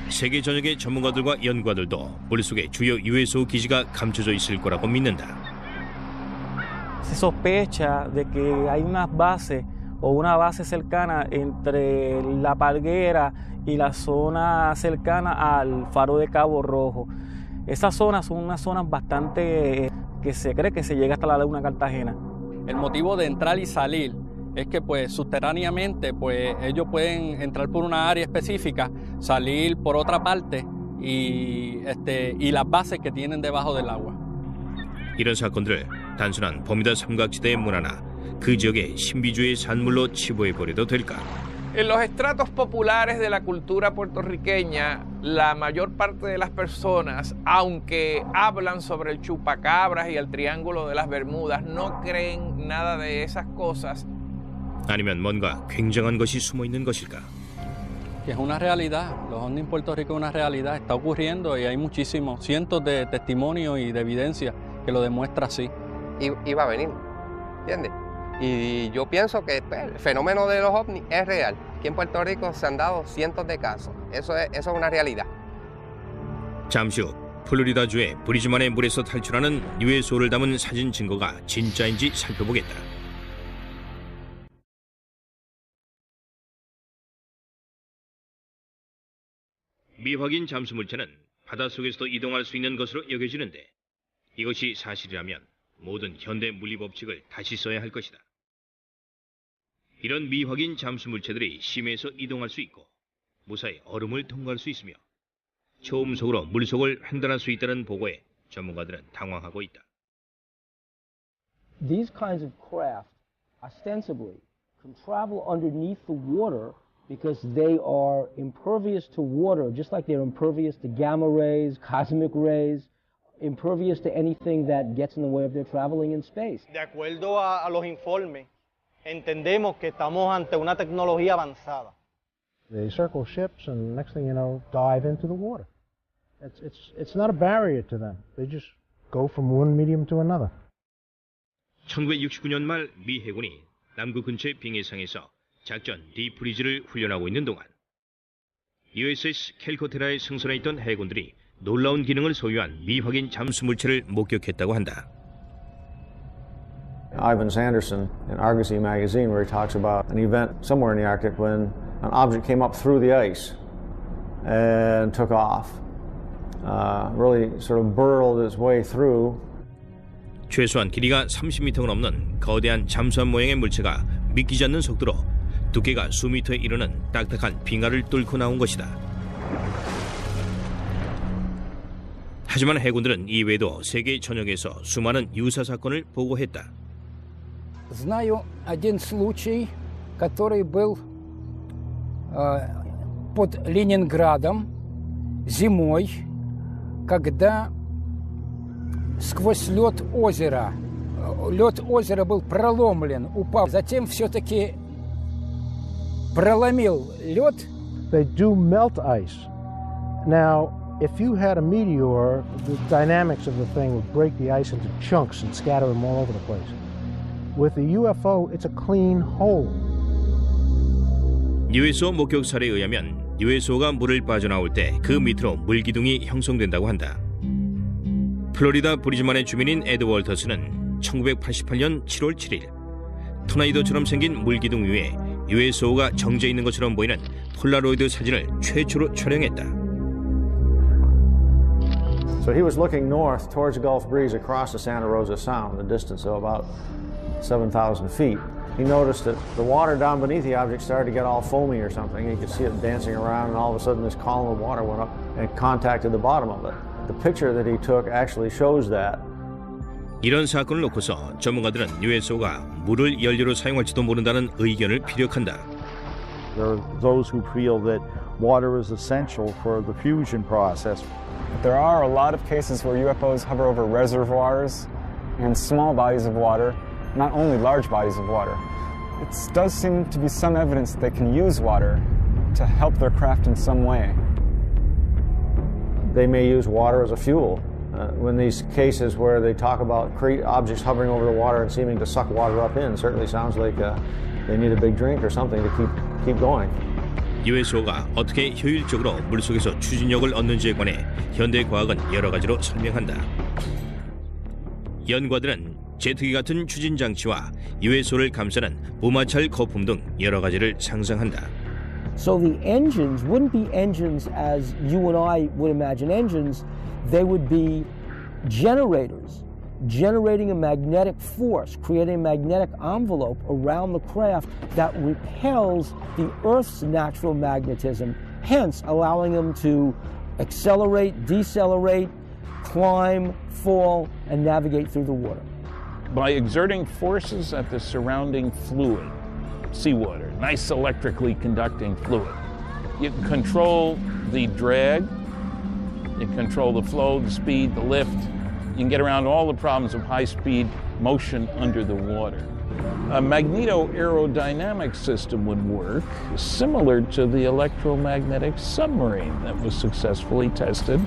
세계 전역의 전문가들과 연구가들도 물속에 주요 USO 기지가 감춰져 있을 거라고 믿는다. Se sospecha de que hay unas bases o una base cercana entre La Palguera y la zona cercana al faro de Cabo Rojo. Esas zonas son unas zonas bastante que se cree que se llega hasta la laguna Cartagena. El motivo de entrar y salir es que pues subterráneamente pues ellos pueden entrar por una área específica, salir por otra parte y las bases que tienen debajo del agua. 이런 사건들을 단순한 버뮤다 삼각지대의 문화나 그 지역의 신비주의 산물로 치부해버려도 될까? En los estratos populares de la cultura puertorriqueña, la mayor parte de las personas, aunque hablan sobre el chupacabras y el Triángulo de las Bermudas, no creen nada de esas cosas. 아니면 뭔가 굉장한 것이 숨어 있는 것일까? Que es una realidad, los ovnis en Puerto Rico es una realidad, está ocurriendo y hay muchísimos, cientos de testimonios y de evidencia que lo demuestra así. Iba a venir, ¿entiendes? Y yo pienso que pues, el fenómeno de los ovnis es real. Aquí en Puerto Rico se han dado cientos de casos. Eso es una realidad. 잠시 후 플로리다주의 브리즈만의 물에서 탈출하는 USO를 담은 사진 증거가 진짜인지 살펴보겠다. 미확인 잠수 물체는 바닷속에서도 이동할 수 있는 것으로 여겨지는데 이것이 사실이라면 모든 현대 물리 법칙을 다시 써야 할 것이다. 이런 미확인 잠수 물체들이 심해에서 이동할 수 있고 무사히 얼음을 통과할 수 있으며 초음속으로 물속을 횡단할 수 있다는 보고에 전문가들은 당황하고 있다. These kinds of craft ostensibly can travel underneath the water because they are impervious to water, just like they're impervious to gamma rays, cosmic rays, impervious to anything that gets in the way of their traveling in space. De acuerdo a los informes, entendemos que estamos ante una tecnología avanzada. They circle ships and next thing you know, dive into the water. It's not a barrier to them. They just go from one medium to another. 1969년 말 미 해군이 남극 근처의 빙해상에서 작전 디프리즈를 훈련하고 있는 동안 USS 캘커테라에 승선해 있던 해군들이 놀라운 기능을 소유한 미확인 잠수 물체를 목격했다고 한다. Ivan Sanderson in Argosy magazine where he talks about an event somewhere in the Arctic when an object came up through the ice and took off. Really sort of burrowed its way through. 최소한 길이가 30m가 넘는 거대한 잠수함 모양의 물체가 믿기지 않는 속도로 두께가 수미터에 이르는 딱딱한 빙하를 뚫고 나온 것이다. 하지만 해군들은 이외에도 세계 전역에서 수많은 유사 사건을 보고했다. Знаю один случай, который был под Ленинградом зимой, когда сквозь лед озера был проломлен, упав, затем все-таки проломил лед. They do melt ice. Now, if you had a meteor, the dynamics of the thing would break the ice into chunks and scatter them all over the place. With a UFO, it's a clean hole. USO 목격 사례에 의하면 USO가 물을 빠져나올 때 그 밑으로 물기둥이 형성된다고 한다. 플로리다 브리즈만의 주민인 에드 월터스는 1988년 7월 7일 토나이도처럼 생긴 물기둥 위에 USO가 정져 있는 것처럼 보이는 폴라로이드 사진을 최초로 촬영했다. So he was looking north towards the Gulf Breeze across the Santa Rosa Sound, a distance of about 7,000 feet. He noticed that the water down beneath the object started to get all foamy or something. He could see it dancing around, and all of a sudden this column of water went up and contacted the bottom of it. The picture that he took actually shows that. 이런 사건을 놓고서 전문가들은 USO가 물을 연료로 사용할지도 모른다는 의견을 피력한다. There are those who feel that water is essential for the fusion process. There are a lot of cases where UFOs hover over reservoirs and small bodies of water, not only large bodies of water. It does seem to be some evidence that they can use water to help their craft in some way. They may use water as a fuel. When these cases where they talk about objects hovering over the water and seeming to suck water up in, certainly sounds like they need a big drink or something to keep going. USO가 어떻게 효율적으로 물속에서 추진력을 얻는지에 관해 현대 과학은 여러 가지로 설명한다. 연구가들은 제트기 같은 추진 장치와 USO를 감싸는 무마찰 거품 등 여러 가지를 상상한다. So the engines wouldn't be engines as you and I would imagine engines. They would be generators, generating a magnetic force, creating a magnetic envelope around the craft that repels the Earth's natural magnetism, hence allowing them to accelerate, decelerate, climb, fall, and navigate through the water. By exerting forces at the surrounding fluid, seawater, nice electrically conducting fluid, you can control the drag, you can control the flow, the speed, the lift. You can get around all the problems of high-speed motion under the water. A magneto-aerodynamic system would work similar to the electromagnetic submarine that was successfully tested.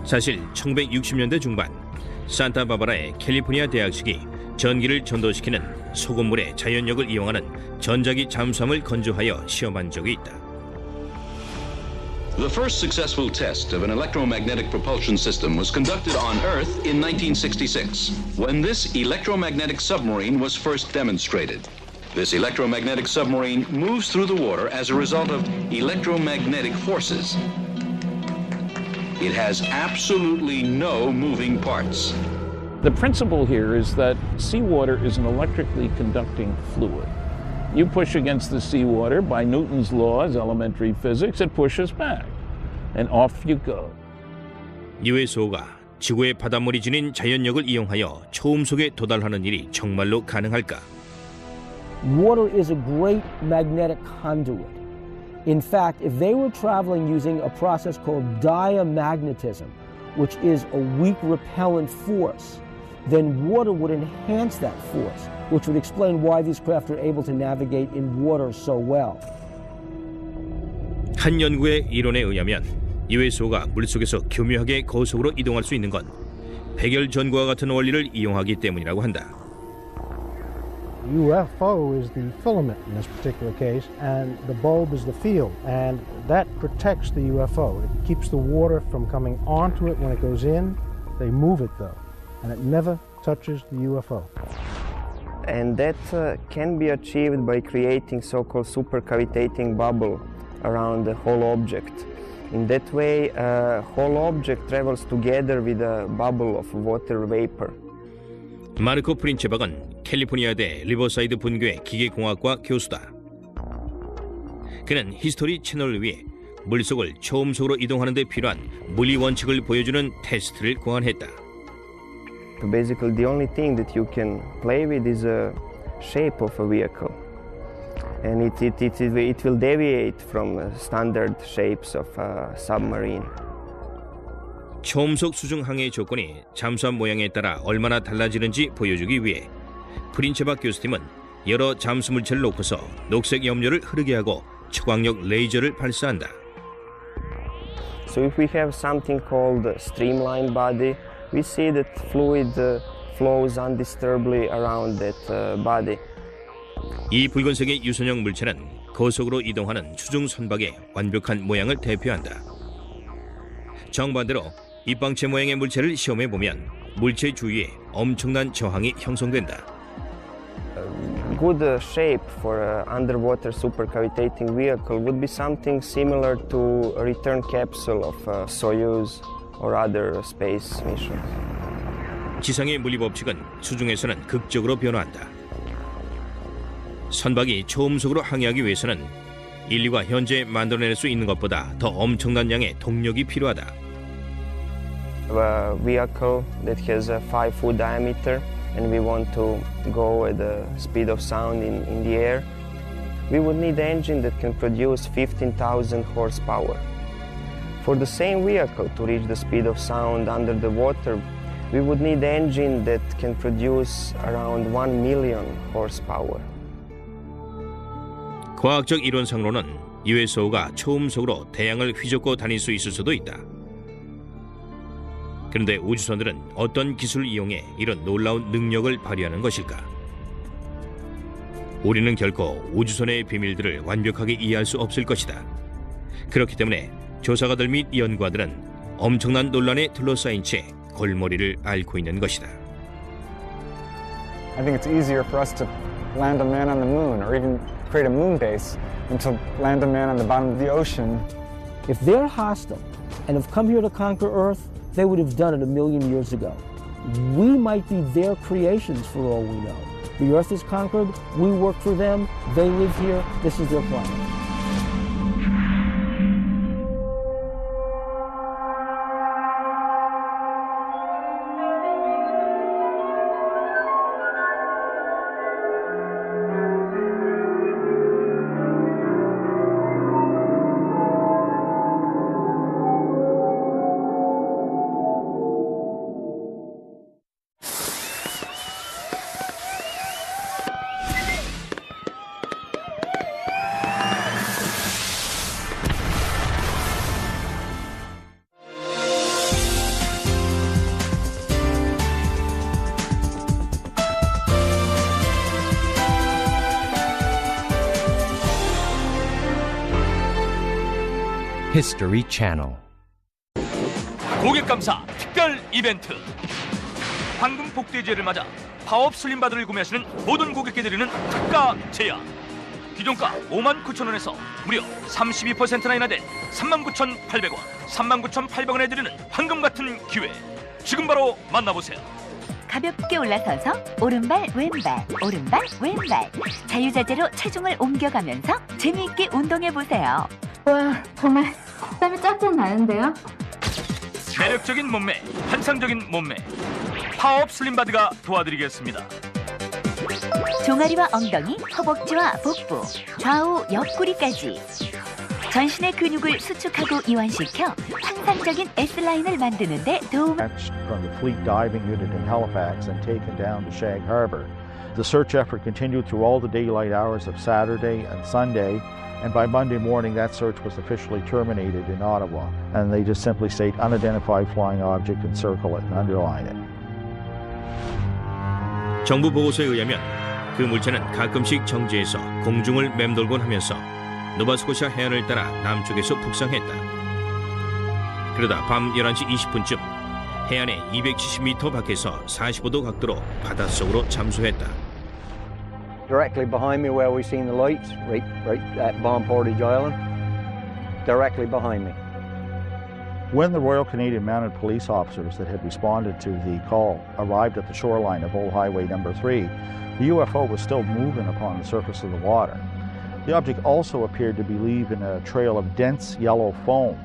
사실 1960년대 중반 산타바바라의 캘리포니아 대학식이 전기를 전도시키는 소금물의 자연력을 이용하는 전자기 잠수함을 건조하여 시험한 적이 있다. The first successful test of an electromagnetic propulsion system was conducted on Earth in 1966, when this electromagnetic submarine was first demonstrated. This electromagnetic submarine moves through the water as a result of electromagnetic forces. It has absolutely no moving parts. The principle here is that seawater is an electrically conducting fluid. You push against the seawater by Newton's laws, elementary physics, it pushes back, and off you go. USO가 지구의 바닷물이 지닌 자연력을 이용하여 초음속에 도달하는 일이 정말로 가능할까? Water is a great magnetic conduit. In fact, if they were traveling using a process called diamagnetism, which is a weak repellent force, then water would enhance that force, which would explain why these craft are able to navigate in water so well. 한 연구의 이론에 의하면 USO가 물속에서 교묘하게 고속으로 이동할 수 있는 건 백열전구와 같은 원리를 이용하기 때문이라고 한다. UFO is the filament in this particular case, and the bulb is the field, and that protects the UFO. It keeps the water from coming onto it when it goes in. They move it though, and it never touches the UFO. And that can be achieved by creating so-called supercavitating bubble around the whole object. In that way, whole object travels together with a bubble of water vapor. 마르코 프린체박은 캘리포니아대 리버사이드 분교의 기계공학과 교수다. 그는 히스토리 채널을 위해 물속을 초음속으로 이동하는 데 필요한 물리 원칙을 보여주는 테스트를 고안했다. Basically, the only thing that you can play with is a shape of a vehicle, and it will deviate from standard shapes of a submarine. 초음속 수중 항해의 조건이 잠수함 모양에 따라 얼마나 달라지는지 보여주기 위해 프린체박 교수팀은 여러 잠수 물체를 놓고서 녹색 염료를 흐르게 하고 초광력 레이저를 발사한다. So if we have something called streamlined body, we see that fluid flows undisturbedly around that body. 이 붉은색의 유선형 물체는 고속으로 이동하는 수중 선박의 완벽한 모양을 대표한다. 정반대로 입방체 모양의 물체를 시험해 보면 물체 주위에 엄청난 저항이 형성된다. Good shape for an underwater supercavitating vehicle would be something similar to a return capsule of Soyuz or other space missions. 지상의 물리 법칙은 수중에서는 극적으로 변화한다. 선박이 초음속으로 항해하기 위해서는 인류가 현재 만들어낼 수 있는 것보다 더 엄청난 양의 동력이 필요하다. A vehicle that has a 5-foot diameter and we want to go at the speed of sound in the air, we would need an engine that can produce 15,000 horsepower. For the same vehicle to reach the speed of sound under the water, we would need an engine that can produce around 1 million horsepower. 과학적 이론상으로는 USO가 초음속으로 태양을 휘젓고 다닐 수 있을 수도 있다. 그런데 우주선들은 어떤 기술을 이용해 이런 놀라운 능력을 발휘하는 것일까? 우리는 결코 우주선의 비밀들을 완벽하게 이해할 수 없을 것이다. 그렇기 때문에 조사가들 및 연구가들은 엄청난 논란에 둘러싸인 채 골머리를 앓고 있는 것이다. I think it's easier for us to land a man on the moon or even create a moon base than to land a man on the bottom of the ocean. If they're hostile and have come here to conquer Earth, they would have done it 1,000,000 years ago. We might be their creations for all we know. The Earth is conquered, we work for them, they live here, this is their planet. History Channel. 고객 감사 특별 이벤트. 황금 복대제를 맞아 파워업 슬림바드를 구매하시는 모든 고객께 드리는 특가 제한. 기존가 59,000원에서 무려 32%나 인하된 39,800원, 39,800원에 드리는 황금 같은 기회. 지금 바로 만나보세요. 가볍게 올라서서 오른발 왼발 오른발 왼발 자유자재로 체중을 옮겨가면서 재미있게 운동해보세요. 와, 정말 땀이 쫙쫙 나는데요? 매력적인 몸매, 환상적인 몸매, 파워업 슬림바드가 도와드리겠습니다. 종아리와 엉덩이, 허벅지와 복부, 좌우 옆구리까지 전신의 근육을 수축하고 이완시켜 환상적인 S라인을 만드는 데 도움. From the Fleet Diving Unit in Halifax and taken down to Shag Harbor. The search effort continued through all the daylight hours of Saturday and Sunday, and by Monday morning that search was officially terminated in Ottawa. And they just simply state unidentified flying object and circle it and underline it. 정부 보고서에 의하면 그 물체는 가끔씩 정지해서 공중을 맴돌곤 하면서 노바스코샤 해안을 따라 남쪽에서 북상했다. 그러다 밤 11시 20분쯤 해안에 270m 밖에서 45도 각도로 바닷속으로 잠수했다. Directly behind me where we've seen the lights, right at Bomb Portage Island, directly behind me. When the Royal Canadian Mounted Police officers that had responded to the call arrived at the shoreline of Old Highway number 3, the UFO was still moving upon the surface of the water. The object also appeared to be leaving a trail of dense yellow foam.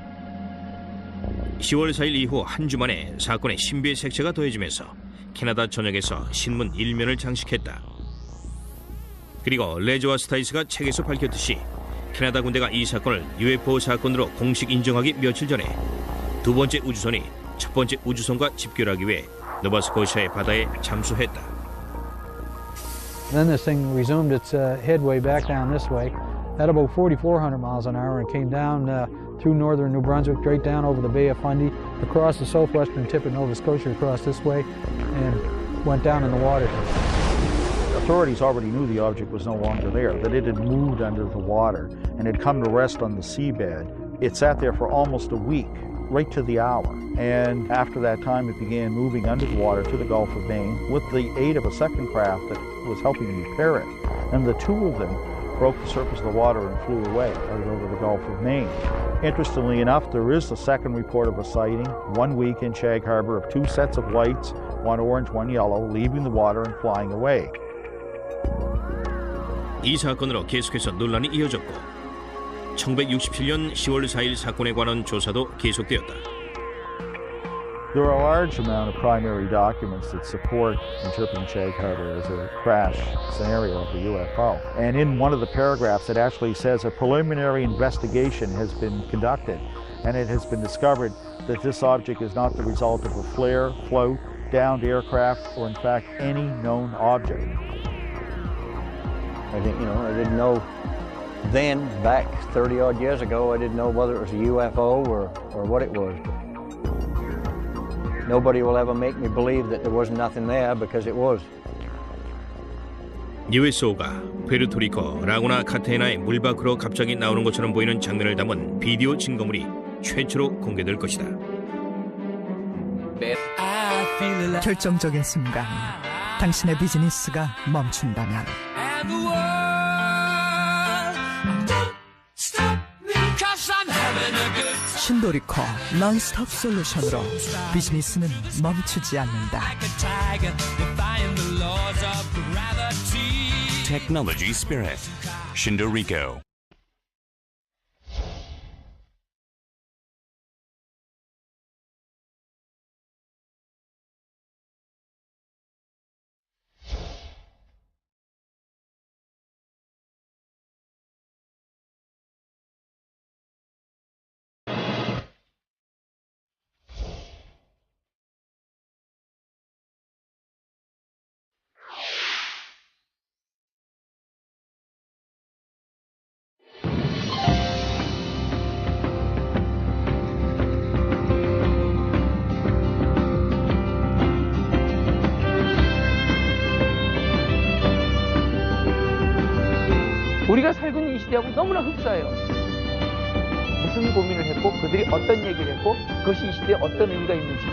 10월 4일 이후 한 주 만에 사건의 신비의 색채가 더해지면서 캐나다 전역에서 신문 1면을 장식했다. 그리고 레저와 스타이스가 책에서 밝혔듯이 캐나다 군대가 이 사건을 UFO 사건으로 공식 인정하기 며칠 전에 두 번째 우주선이 첫 번째 우주선과 집결하기 위해 노바스코샤의 바다에 잠수했다. Then this thing resumed its headway back down this way at about 4,400 miles an hour and came down through northern New Brunswick, straight down over the Bay of Fundy, across the southwestern tip of Nova Scotia, across this way, and went down in the water. Authorities already knew the object was no longer there, that it had moved under the water and had come to rest on the seabed. It sat there for almost a week, right to the hour. And after that time, it began moving under the water to the Gulf of Maine with the aid of a second craft that was helping repair it. And the two of them broke the surface of the water and flew away out over the Gulf of Maine. Interestingly enough, there is a second report of a sighting 1 week in Shag Harbor of two sets of lights, one orange, one yellow, leaving the water and flying away. 이 사건으로 계속해서 논란이 이어졌고 1967년 10월 4일 사건에 관한 조사도 계속되었다. There are a large amount of primary documents that support interpreting Shag Harbor as a crash scenario of the UFO. And in one of the paragraphs it actually says a preliminary investigation has been conducted and it has been discovered that this object is not the result of a flare, float, downed aircraft, or in fact any known object. I think, I didn't know then, back 30-odd years ago, I didn't know whether it was a UFO or what it was. Nobody will ever make me believe that there was nothing there because it was. USO가 푸에르토리코 라구나 카타헤나의 물 밖으로 갑자기 나오는 것처럼 보이는 장면을 담은 비디오 증거물이 최초로 공개될 것이다. 결정적인 순간, 당신의 비즈니스가 멈춘다면 around the world. Don't stop me, 'cause I'm having a good time. 신도리커 non-stop 솔루션으로 비즈니스는 멈추지 않는다. Technology Spirit. Shindorico. 우리가 살고 있는 이 시대하고 너무나 흡사해요. 무슨 고민을 했고 그들이 어떤 얘기를 했고 그것이 이 시대에 어떤 의미가 있는지.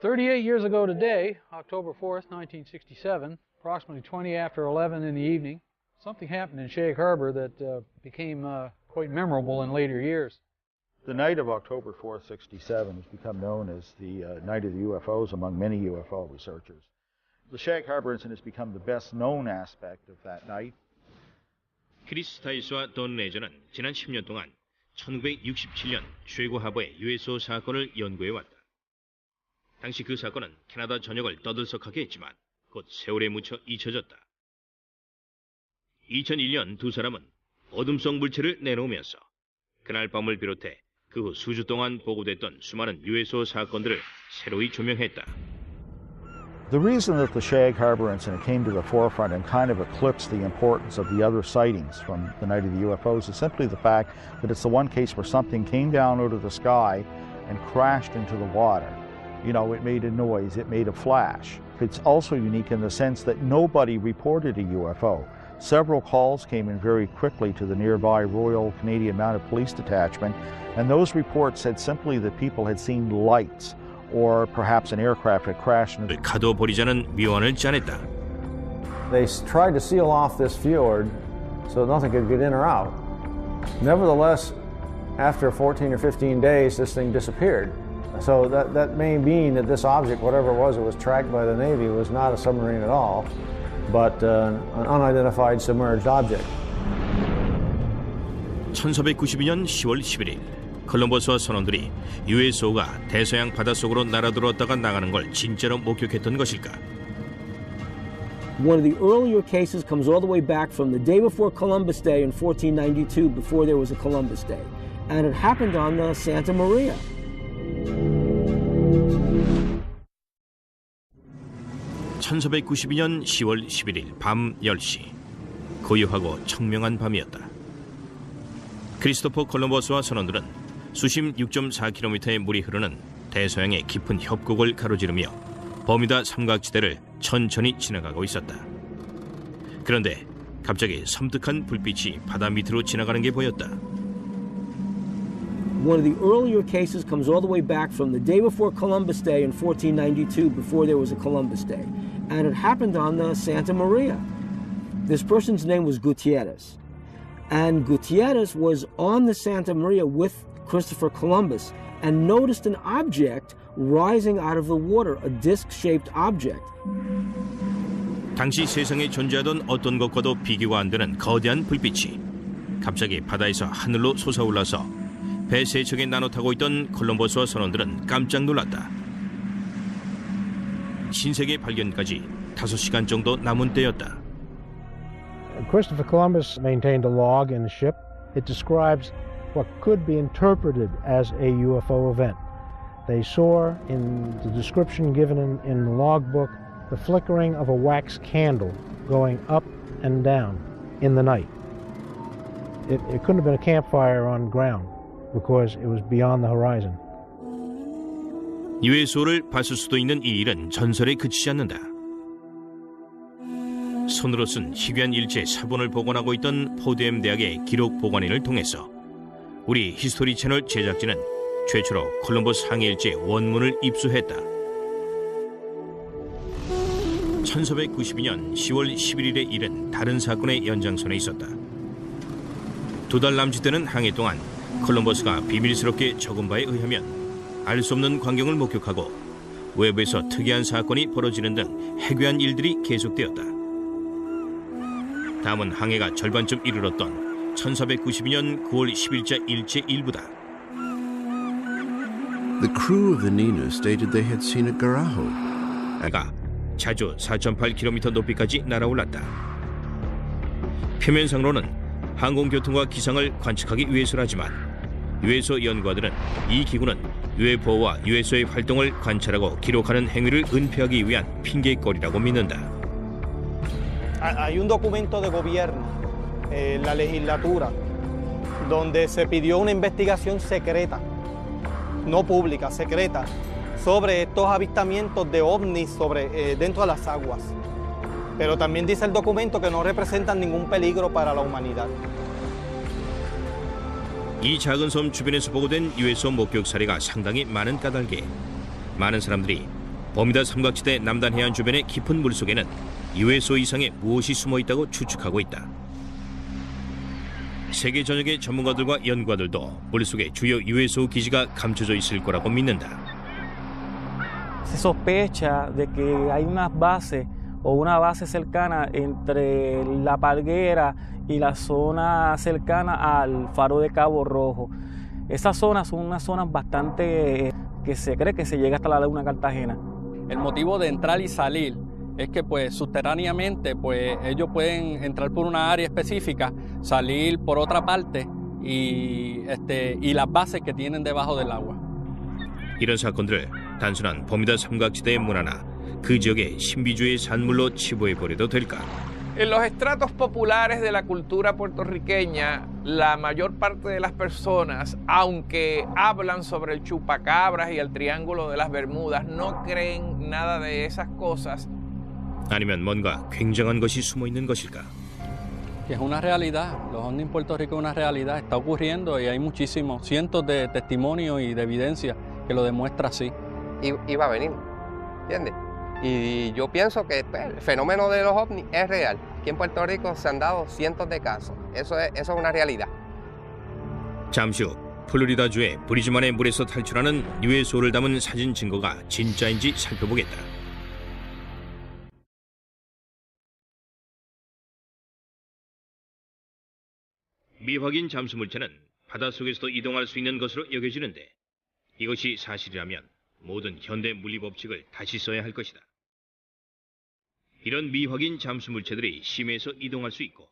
"38 years ago today, October 4th, 1967, approximately 20 after 11 in the evening, something happened in Shag Harbor that became quite memorable in later years. The night of October 4th, 67 has become known as the night of the UFOs among many UFO researchers. The Shag Harbor incident has become the best known aspect of that night. 크리스 타이스와 돈 레저는 지난 10년 동안 1967년 쉐고 하버의 USO 사건을 연구해왔다. 당시 그 사건은 캐나다 전역을 떠들썩하게 했지만 곧 세월에 묻혀 잊혀졌다. 2001년 두 사람은 어둠속 물체를 내놓으면서 그날 밤을 비롯해 그 후 수주 동안 보고됐던 수많은 USO 사건들을 새로이 조명했다. The reason that the Shag Harbor incident came to the forefront and kind of eclipsed the importance of the other sightings from the night of the UFOs is simply the fact that it's the one case where something came down out of the sky and crashed into the water. You know, it made a noise, it made a flash. It's also unique in the sense that nobody reported a UFO. Several calls came in very quickly to the nearby Royal Canadian Mounted Police Detachment, and those reports said simply that people had seen lights or perhaps an aircraft had crashed into 가둬버리자는 미완을 짜냈다. They tried to seal off this fjord so nothing could get in or out. Nevertheless, after 14 or 15 days, this thing disappeared. So that may mean that this object, whatever it was tracked by the Navy, was not a submarine at all, but an unidentified submerged object. 1492년 10월 11일 콜럼버스와 선원들이 USO가 대서양 바닷속으로 날아들었다가 나가는 걸 진짜로 목격했던 것일까? One of the earlier cases comes all the way back from the day before Columbus Day in 1492, before there was a Columbus Day. And it happened on the Santa Maria. (1492년 10월 11일) 밤 10시 고요하고 청명한 밤이었다. 크리스토퍼 콜럼버스와 선원들은 수심 6.4km의 물이 흐르는 대서양의 깊은 협곡을 가로지르며 버뮤다 삼각지대를 천천히 지나가고 있었다. 그런데 갑자기 섬뜩한 불빛이 바다 밑으로 지나가는 게 보였다. One of the earlier cases comes all the way back from the day before Columbus Day in 1492, before there was a Columbus Day. And it happened on the Santa Maria. This person's name was Gutierrez. And Gutierrez was on the Santa Maria with Christopher Columbus and noticed an object rising out of the water, a disc-shaped object. 당시 세상에 존재하던 어떤 것과도 비교가 안 되는 거대한 불빛이 갑자기 바다에서 하늘로 솟아올라서 배 세 척에 나눠 타고 있던 콜럼버스와 선원들은 깜짝 놀랐다. 신세계 발견까지 5시간 정도 남은 때였다. Christopher Columbus maintained a log in the ship. It describes what could be interpreted as a UFO event. They saw in the description given in the logbook the flickering of a wax candle going up and down in the night. It couldn't have been a campfire on ground because it was beyond the horizon. USO를 봤을 수도 있는 이 일은 전설에 그치지 않는다. 손으로 쓴 희귀한 일체 사본을 복원하고 있던 포드엠 대학의 기록 보관인을 통해서 우리 히스토리 채널 제작진은 최초로 콜럼버스 항해 일체 원문을 입수했다. 1492년 10월 11일의 일은 다른 사건의 연장선에 있었다. 2달 남짓되는 항해 동안 콜럼버스가 비밀스럽게 적은 바에 의하면 알 수 없는 광경을 목격하고 외부에서 특이한 사건이 벌어지는 등 해괴한 일들이 계속되었다. 다음은 항해가 절반쯤 이르렀던 1492년 9월 10일자 일체 일부다. The crew of the Nina stated they had seen a Garajo. 그가 자주 4.8km 높이까지 날아올랐다. 표면상으로는 항공교통과 기상을 관측하기 위해서라지만 USO 연구가들은 이 기구는 UFO와 USO의 활동을 관찰하고 기록하는 행위를 은폐하기 위한 핑계거리라고 믿는다. Hay un documento de gobierno, la legislatura, donde se pidió una investigación secreta, no pública, secreta, sobre estos avistamientos de ovnis dentro de las aguas. Pero también dice el documento que no representan ningún peligro para la humanidad. 이 작은 섬 주변에서 보고된 USO 목격 사례가 상당히 많은 까닭에 많은 사람들이 버뮤다 삼각지대 남단 해안 주변의 깊은 물속에는 USO 이상의 무엇이 숨어 있다고 추측하고 있다. 세계 전역의 전문가들과 연구가들도 물속에 주요 USO 기지가 감춰져 있을 거라고 믿는다. Se sospecha de que hay unas bases o una base cercana entre la Palguera y la zona cercana al faro de Cabo Rojo. Esas zonas son unas zonas bastante que se cree que se llega hasta la laguna Cartagena. El motivo de entrar y salir es que pues subterráneamente pues ellos pueden entrar por una área específica, salir por otra parte y las bases que tienen debajo del agua. 이런 사건들을 단순한 버뮤다 삼각지대의 문화나 그 지역의 신비주의 산물로 치부해버려도 될까? En los estratos populares de la cultura puertorriqueña, la mayor parte de las personas, aunque hablan sobre el chupacabras y el triángulo de las Bermudas, no creen nada de esas cosas. 아니면 뭔가 굉장한 것이 숨어 있는 것일까? Que es una realidad, los ovnis en Puerto Rico es una realidad, está ocurriendo y hay muchísimos, cientos de testimonios y de evidencia que lo demuestra así. Iba a venir, ¿entiendes? Y yo pienso que el fenómeno de los ovnis es real. Aquí en Puerto Rico se han dado cientos de casos. Eso es una realidad. 잠시 후 플로리다주의 브리즈만의 물에서 탈출하는 USO를 담은 사진 증거가 진짜인지 살펴보겠다. 미확인 잠수 물체는 바닷속에서도 이동할 수 있는 것으로 여겨지는데 이것이 사실이라면 모든 현대 물리 법칙을 다시 써야 할 것이다. 이런 미확인 잠수 물체들이 심해에서 이동할 수 있고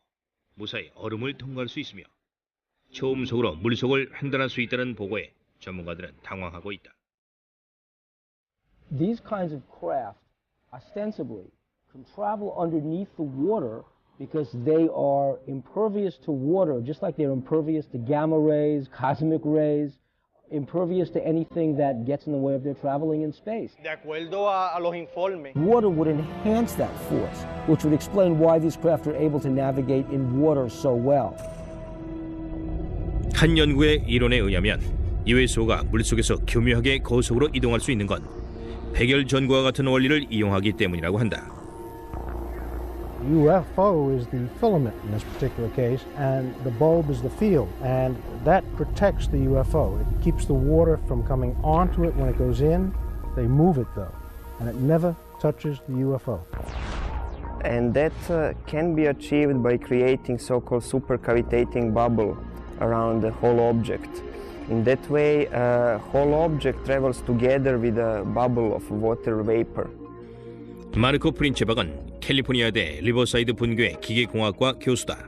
무사히 얼음을 통과할 수 있으며 초음속으로 물속을 횡단할 수 있다는 보고에 전문가들은 당황하고 있다. These kinds of craft ostensibly can travel underneath the water because they are impervious to water, just like they're impervious to gamma rays, cosmic rays, impervious to anything that gets in the way of their traveling in space. De acuerdo a los informes. Water would enhance that force, which would explain why these craft are able to navigate in water so well. 한 연구의 이론에 의하면 USO가 물속에서 교묘하게 고속으로 이동할 수 있는 건 백열전구와 같은 원리를 이용하기 때문이라고 한다. UFO is the filament in this particular case, and the bulb is the field, and that protects the UFO. It keeps the water from coming onto it when it goes in. They move it though, and it never touches the UFO. And that can be achieved by creating so-called supercavitating bubble around the whole object. In that way, whole object travels together with a bubble of water vapor. 마르코 프린체박은 캘리포니아대 리버사이드 분교의 기계공학과 교수다.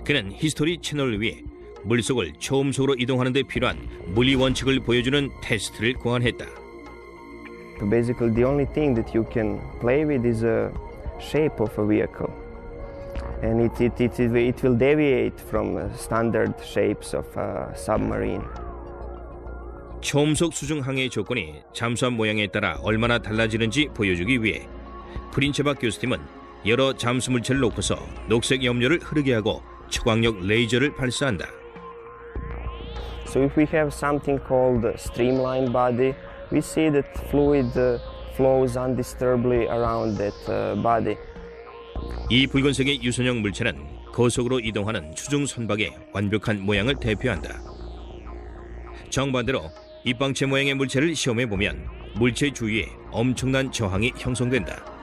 그는 히스토리 채널을 위해 물속을 초음속으로 이동하는 데 필요한 물리 원칙을 보여주는 테스트를 고안했다. Basically, the only thing that you can play with is a shape of a vehicle. and it will deviate from standard shapes of submarine. 초음속 수중 항해의 조건이 잠수함 모양에 따라 얼마나 달라지는지 보여주기 위해 프린체박 교수팀은 여러 잠수 물체를 놓고서 녹색 염료를 흐르게 하고 초광력 레이저를 발사한다. So if we have something called streamlined body, we see that fluid flows undisturbedly around that body. 이 붉은색의 유선형 물체는 고속으로 이동하는 수중 선박의 완벽한 모양을 대표한다. 정반대로 입방체 모양의 물체를 시험해 보면 물체 주위에 엄청난 저항이 형성된다.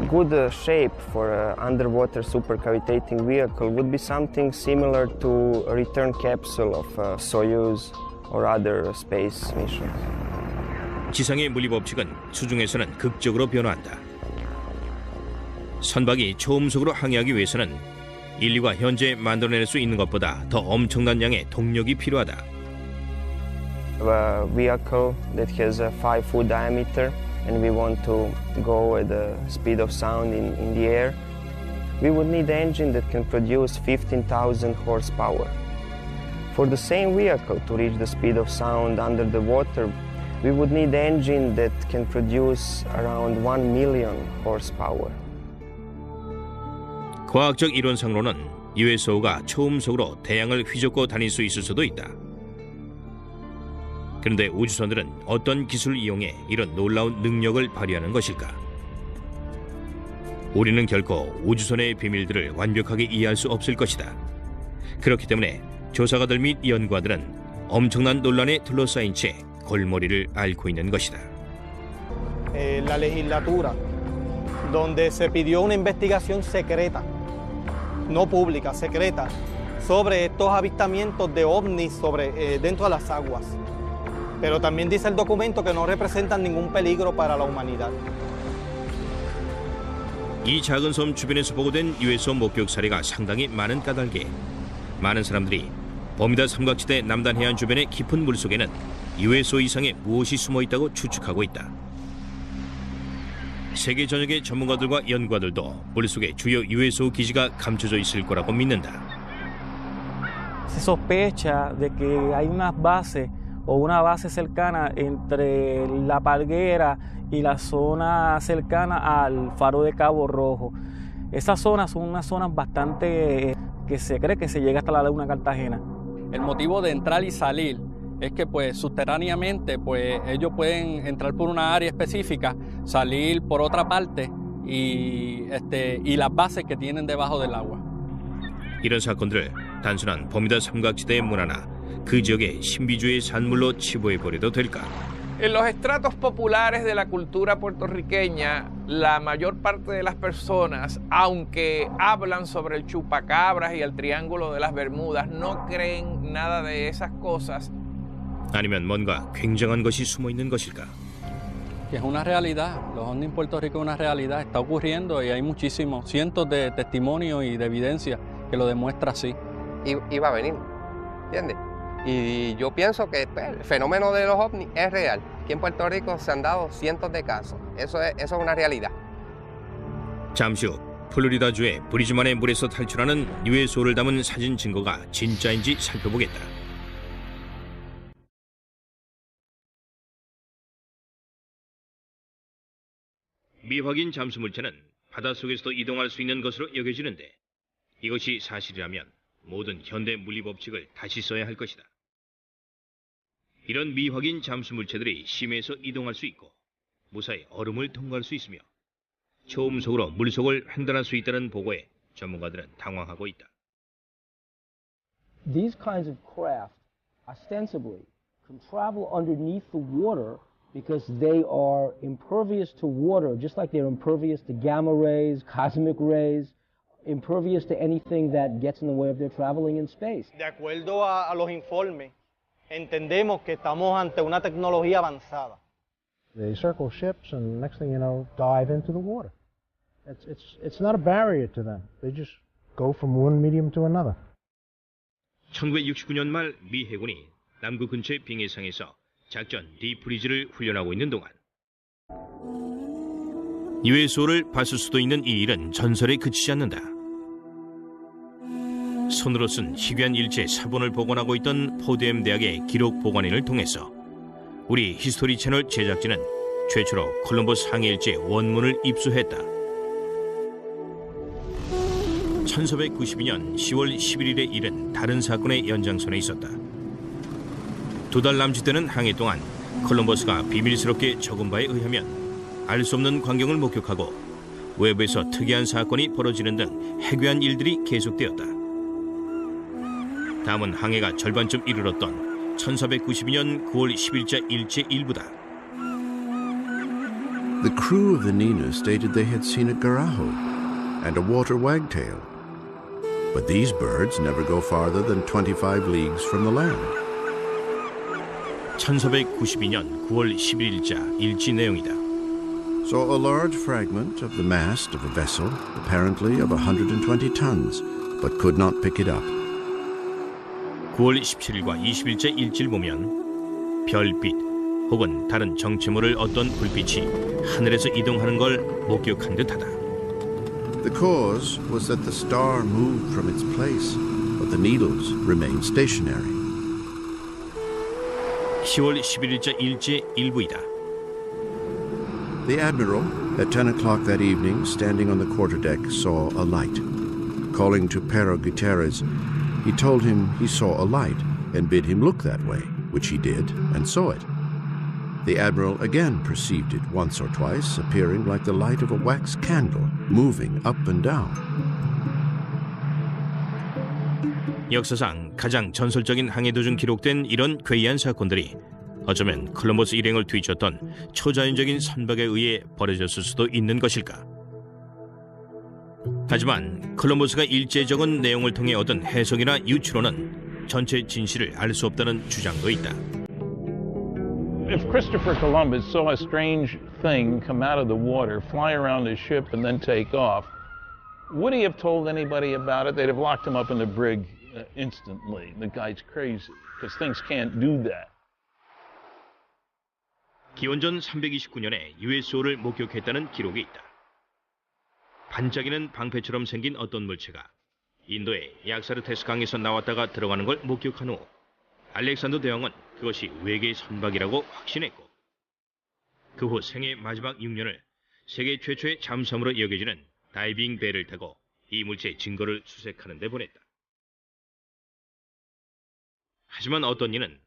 Good shape for an underwater supercavitating vehicle would be something similar to a return capsule of Soyuz or other space missions. 지상의 물리 법칙은 수중에서는 극적으로 변화한다. 선박이 초음속으로 항해하기 위해서는 인류가 현재 만들어낼 수 있는 것보다 더 엄청난 양의 동력이 필요하다. A vehicle that has a 5-foot diameter and we want to go at the speed of sound in the air, we would need an engine that can produce 15,000 horsepower. For the same vehicle to reach the speed of sound under the water, we would need an engine that can produce around 1 million horsepower. 과학적 이론상으로는 USO가 초음속으로 태양을 휘젓고 다닐 수 있을 수도 있다. 그런데 우주선들은 어떤 기술을 이용해 이런 놀라운 능력을 발휘하는 것일까? 우리는 결코 우주선의 비밀들을 완벽하게 이해할 수 없을 것이다. 그렇기 때문에 조사가들 및 연구가들은 엄청난 논란에 둘러싸인 채 골머리를 앓고 있는 것이다. La legislatura, donde se pidió una investigación secreta, no pública, secreta, sobre estos avistamientos de ovnis dentro de las aguas. Pero también dice el documento que no representan ningún peligro para la humanidad. 이 작은 섬 주변에서 보고된 USO 목격 사례가 상당히 많은 까닭에 많은 사람들이 버뮤다 삼각지대 남단 해안 주변의 깊은 물속에는 USO 이상의 무엇이 숨어 있다고 추측하고 있다. 세계 전역의 전문가들과 연구가들도 물속에 주요 USO 기지가 감춰져 있을 거라고 믿는다. Se sospecha de que hay unas bases o una base cercana entre la Palguera y la zona cercana al faro de Cabo Rojo. Esas zonas son unas zonas bastante que se cree que se llega hasta la laguna Cartagena. El motivo de entrar y salir es que pues subterráneamente pues ellos pueden entrar por una área específica, salir por otra parte y las bases que tienen debajo del agua. 이런 사건들을 단순한 버뮤다 삼각지대의 문화나 그 지역의 신비주의 산물로 치부해 버려도 될까? En los estratos populares de la cultura puertorriqueña, la mayor parte de las personas, aunque hablan sobre el chupacabras y el triángulo de las Bermudas, no creen nada de esas cosas. 아니면 뭔가 굉장한 것이 숨어 있는 것일까? Que es una realidad, los ovnis en Puerto Rico es una realidad, está ocurriendo y hay muchísimos, cientos de testimonios y de evidencia que lo demuestra así. Iba a venir, ¿entiendes? Y yo pienso que el fenómeno de los ovnis es real. Aquí en Puerto Rico se han dado cientos de casos. Eso es una realidad. 잠시 후 플로리다주의 브리즈만의 물에서 탈출하는 USO를 담은 사진 증거가 진짜인지 살펴보겠다. 미확인 잠수 물체는 바닷속에서도 이동할 수 있는 것으로 여겨지는데 이것이 사실이라면 모든 현대 물리 법칙을 다시 써야 할 것이다. 이런 미확인 잠수 물체들이 심해에서 이동할 수 있고 무사히 얼음을 통과할 수 있으며 초음속으로 물속을 횡단할 수 있다는 보고에 전문가들은 당황하고 있다. These kinds of craft ostensibly can travel underneath the water because they are impervious to water, just like they're impervious to gamma rays, cosmic rays, impervious to anything that gets in the way of their traveling in space. De acuerdo a los informes, entendemos que estamos ante una tecnología avanzada. They circle ships and next thing you know, dive into the water. It's not a barrier to them. They just go from one medium to another. 1969년 말 미 해군이 남극 근처의 빙해상에서 작전 디프리즈를 훈련하고 있는 동안 USO를 봤을 수도 있는 이 일은 전설에 그치지 않는다. 손으로 쓴 희귀한 일체 사본을 보관하고 있던 포드엠 대학의 기록 보관인을 통해서 우리 히스토리 채널 제작진은 최초로 콜럼버스 항해 일체 원문을 입수했다. 1492년 10월 11일의 일은 다른 사건의 연장선에 있었다. 2달 남짓되는 항해 동안 콜럼버스가 비밀스럽게 적은 바에 의하면 알 수 없는 광경을 목격하고 외부에서 특이한 사건이 벌어지는 등 해괴한 일들이 계속되었다. 다음은 항해가 절반쯤 이르렀던 1492년 9월 10일자 일제 일부다. The crew of the Nina stated they had seen a garaho and a water wagtail. But these birds never go farther than 25 leagues from the land. 1492년 9월 11일자 일지 내용이다. Saw a large fragment of the mast of a vessel, apparently of 120 tons, but could not pick it up. 9월 17일과 20일째 일지를 보면 별빛 혹은 다른 정체모를 어떤 불빛이 하늘에서 이동하는 걸 목격한 듯하다. The cause was that the star moved from its place, but the needles remained stationary. 10월 11일자 일제 일부이다. The admiral, at 10 o'clock that evening, standing on the quarterdeck, saw a light. Calling to Pero Gutierrez, he told him he saw a light and bid him look that way, which he did and saw it. The admiral again perceived it once or twice, appearing like the light of a wax candle, moving up and down. 역사상 가장 전설적인 항해 도중 기록된 이런 괴이한 사건들이 어쩌면 콜럼버스 일행을 뒤쫓던 초자연적인 선박에 의해 벌어졌을 수도 있는 것일까? 하지만 콜럼버스가 일제에 적은 내용을 통해 얻은 해석이나 유추로는 전체 진실을 알 수 없다는 주장도 있다. If Christopher Columbus saw a strange thing come out of the water, fly around his ship, and then take off, would he have told anybody about it? They'd have locked him up in the brig instantly. The guy's crazy, because things can't do that. 기원전 329년에 USO를 목격했다는 기록이 있다. 반짝이는 방패처럼 생긴 어떤 물체가 인도의 약사르테스 강에서 나왔다가 들어가는 걸 목격한 후 알렉산더 대왕은 그것이 외계의 선박이라고 확신했고 그 후 생애 마지막 6년을 세계 최초의 잠수함으로 여겨지는 다이빙 배를 타고 이 물체의 증거를 수색하는 데 보냈다. 하지만 어떤 이는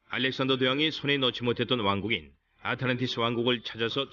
알렉산더 대왕이 손에 넣지 못했던 왕국인 아틀란티스 왕국을 찾아서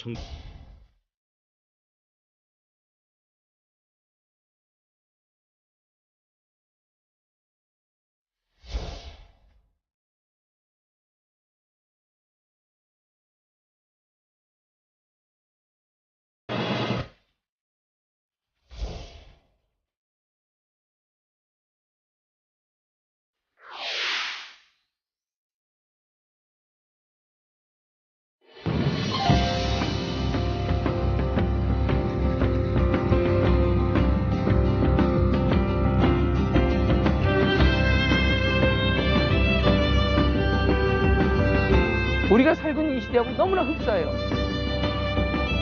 우리가 살고 있는 이 시대하고 너무나 흡사해요.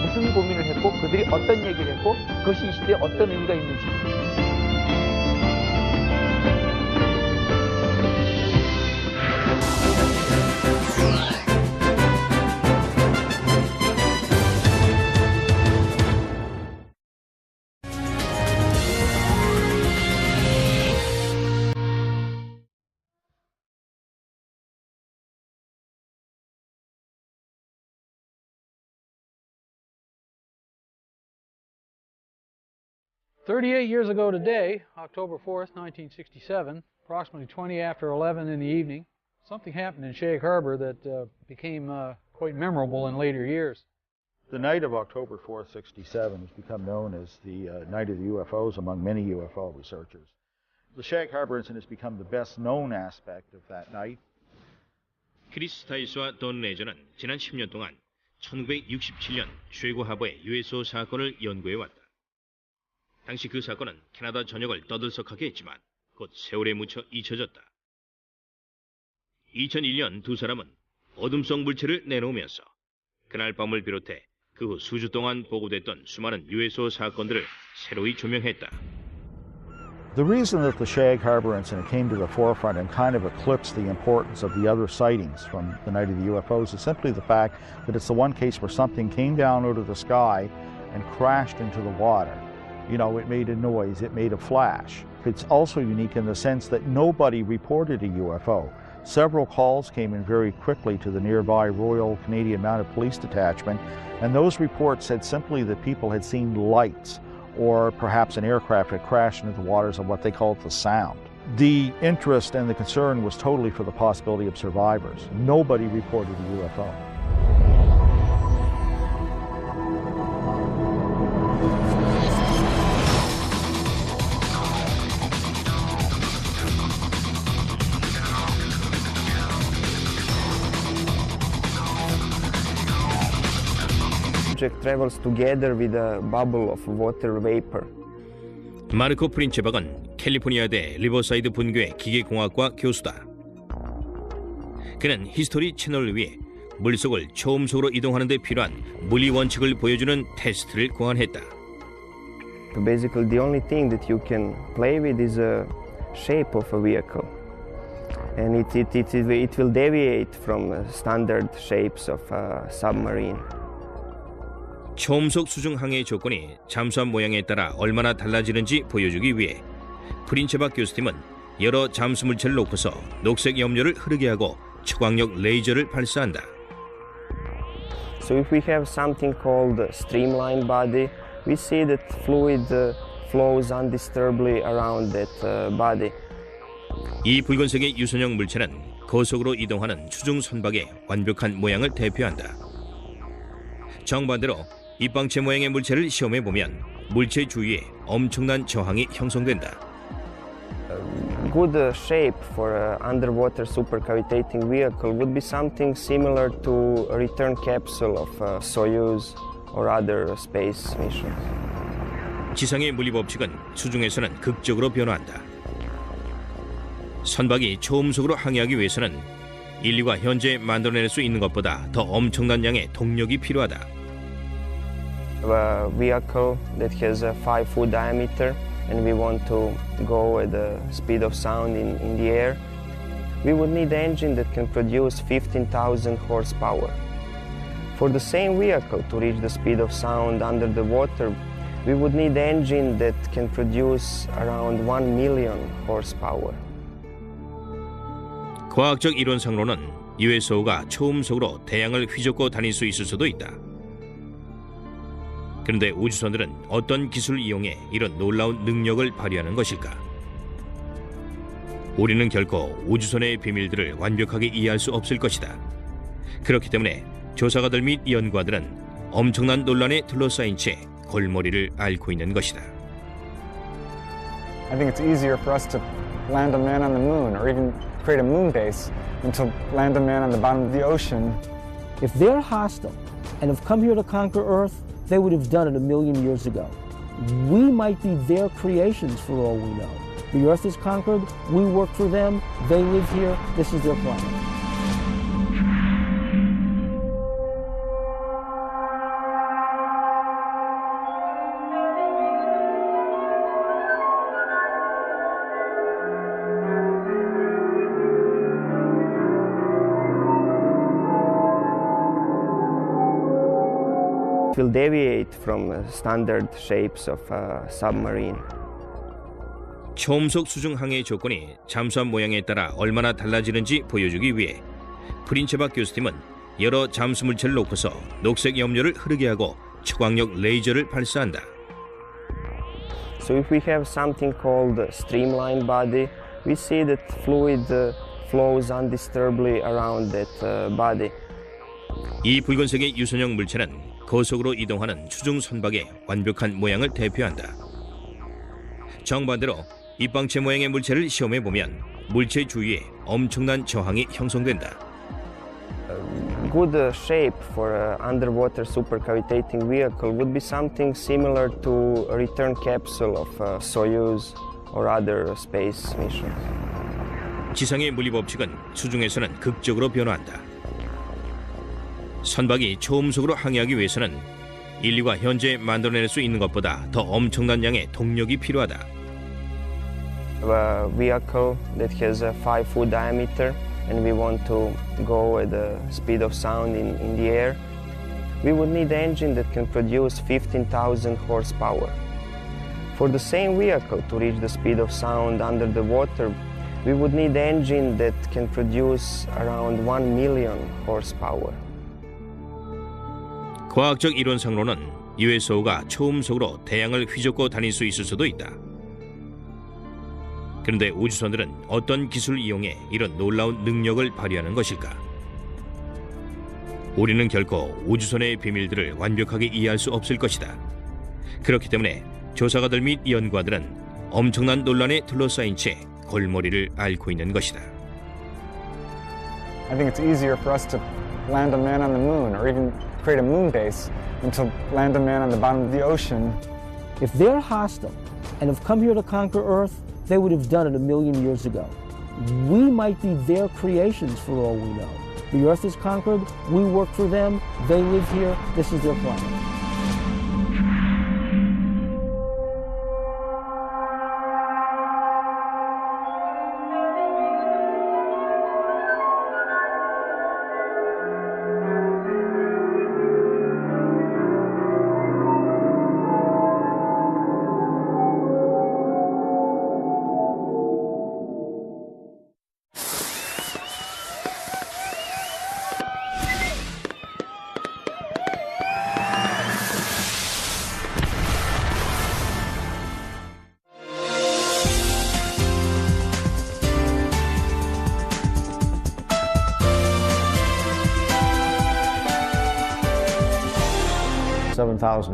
무슨 고민을 했고 그들이 어떤 얘기를 했고 그것이 이 시대에 어떤 의미가 있는지. "38 years ago today, October 4th, 1967, approximately 20 after 11 in the evening, something happened in Shag Harbor that became quite memorable in later years. The night of October 4th, 67 has become known as the night of the UFOs among many UFO researchers. The Shag Harbor incident has become the best known aspect of that night. 크리스 타이스와 돈 레저는 지난 10년 동안 1967년 쉐고 하버의 USO 사건을 연구해왔다. 당시 그 사건은 캐나다 전역을 떠들썩하게 했지만 곧 세월에 묻혀 잊혀졌다. 2001년 두 사람은 어둠 속 물체를 내놓으면서 그날 밤을 비롯해 그 후 수주 동안 보고됐던 수많은 USO 사건들을 새로이 조명했다. The reason that the Shag Harbor incident came to the forefront and kind of eclipsed the importance of the other sightings from the night of the UFOs is simply the fact that it's the one case where something came down out of the sky and crashed into the water. You know, it made a noise, it made a flash. It's also unique in the sense that nobody reported a UFO. Several calls came in very quickly to the nearby Royal Canadian Mounted Police Detachment, and those reports said simply that people had seen lights or perhaps an aircraft had crashed into the waters of what they called the Sound. The interest and the concern was totally for the possibility of survivors. Nobody reported a UFO. Object travels together with a bubble of water vapor. 마르코 프린체박은 캘리포니아대 리버사이드 분교의 기계공학과 교수다. 그는 히스토리 채널을 위해 물속을 초음속으로 이동하는 데 필요한 물리 원칙을 보여주는 테스트를 고안했다. Basically, the only thing that you can play with is the shape of a vehicle, and it will deviate from standard shapes of a submarine. 초음속 수중 항해의 조건이 잠수함 모양에 따라 얼마나 달라지는지 보여주기 위해 프린체박 교수팀은 여러 잠수 물체를 놓고서 녹색 염료를 흐르게 하고 초광력 레이저를 발사한다. So if we have something called streamlined body, we see that fluid flows undisturbedly around that body. 이 붉은색의 유선형 물체는 고속으로 이동하는 수중 선박의 완벽한 모양을 대표한다. 정반대로 입방체 모양의 물체를 시험해 보면 물체 주위에 엄청난 저항이 형성된다. Good shape for an underwater supercavitating vehicle would be something similar to a return capsule of Soyuz or other space missions. 지상의 물리 법칙은 수중에서는 극적으로 변화한다. 선박이 초음속으로 항해하기 위해서는 인류가 현재 만들어낼 수 있는 것보다 더 엄청난 양의 동력이 필요하다. A vehicle that has a 5-foot diameter and we want to go at the speed of sound in the air, we would need an engine that can produce 15,000 horsepower. For the same vehicle to reach the speed of sound under the water, we would need an engine that can produce around 1 million horsepower. 과학적 이론상으로는 USO가 초음속으로 태양을 휘젓고 다닐 수 있을 수도 있다. 그런데 우주선들은 어떤 기술을 이용해 이런 놀라운 능력을 발휘하는 것일까? 우리는 결코 우주선의 비밀들을 완벽하게 이해할 수 없을 것이다. 그렇기 때문에 조사가들 및 연구가들은 엄청난 논란에 둘러싸인 채 골머리를 앓고 있는 것이다. I think it's easier for us to land a man on the moon or even create a moon base than to land a man on the bottom of the ocean. If they're hostile and have come here to conquer Earth, they would have done it 1,000,000 years ago. We might be their creations for all we know. The Earth is conquered, we work for them, they live here, this is their planet. It will deviate from standard shapes of a submarine. 초음속 수중 항해의 조건이 잠수함 모양에 따라 얼마나 달라지는지 보여주기 위해 프린체박 교수팀은 여러 잠수 물체를 놓고서 녹색 염료를 흐르게 하고 초광력 레이저를 발사한다. So if we have something called streamlined body, we see that fluid flows undisturbedly around that body. 이 붉은색의 유선형 물체는 고속으로 이동하는 수중 선박의 완벽한 모양을 대표한다. 정반대로 입방체 모양의 물체를 시험해 보면 물체 주위에 엄청난 저항이 형성된다. Good shape for an underwater supercavitating vehicle would be something similar to a return capsule of Soyuz or other space missions. 지상의 물리 법칙은 수중에서는 극적으로 변화한다. 선박이 초음속으로 항해하기 위해서는 인류가 현재 만들어낼 수 있는 것보다 더 엄청난 양의 동력이 필요하다. A vehicle that has a 5-foot diameter and we want to go at the speed of sound in the air, we would need an engine that can produce 15,000 horsepower. For the same vehicle to reach the speed of sound under the water, we would need an engine that can produce around 1 million horsepower. 과학적 이론상으로는 USO가 초음속으로 태양을 휘젓고 다닐 수 있을 수도 있다. 그런데 우주선들은 어떤 기술을 이용해 이런 놀라운 능력을 발휘하는 것일까? 우리는 결코 우주선의 비밀들을 완벽하게 이해할 수 없을 것이다. 그렇기 때문에 조사가들 및 연구가들은 엄청난 논란에 둘러싸인 채 골머리를 앓고 있는 것이다. I think it's easier for us to land a man on the moon or even create a moon base than to land a man on the bottom of the ocean. If they're hostile and have come here to conquer Earth, they would have done it 1,000,000 years ago. We might be their creations for all we know. The Earth is conquered, we work for them, they live here, this is their planet.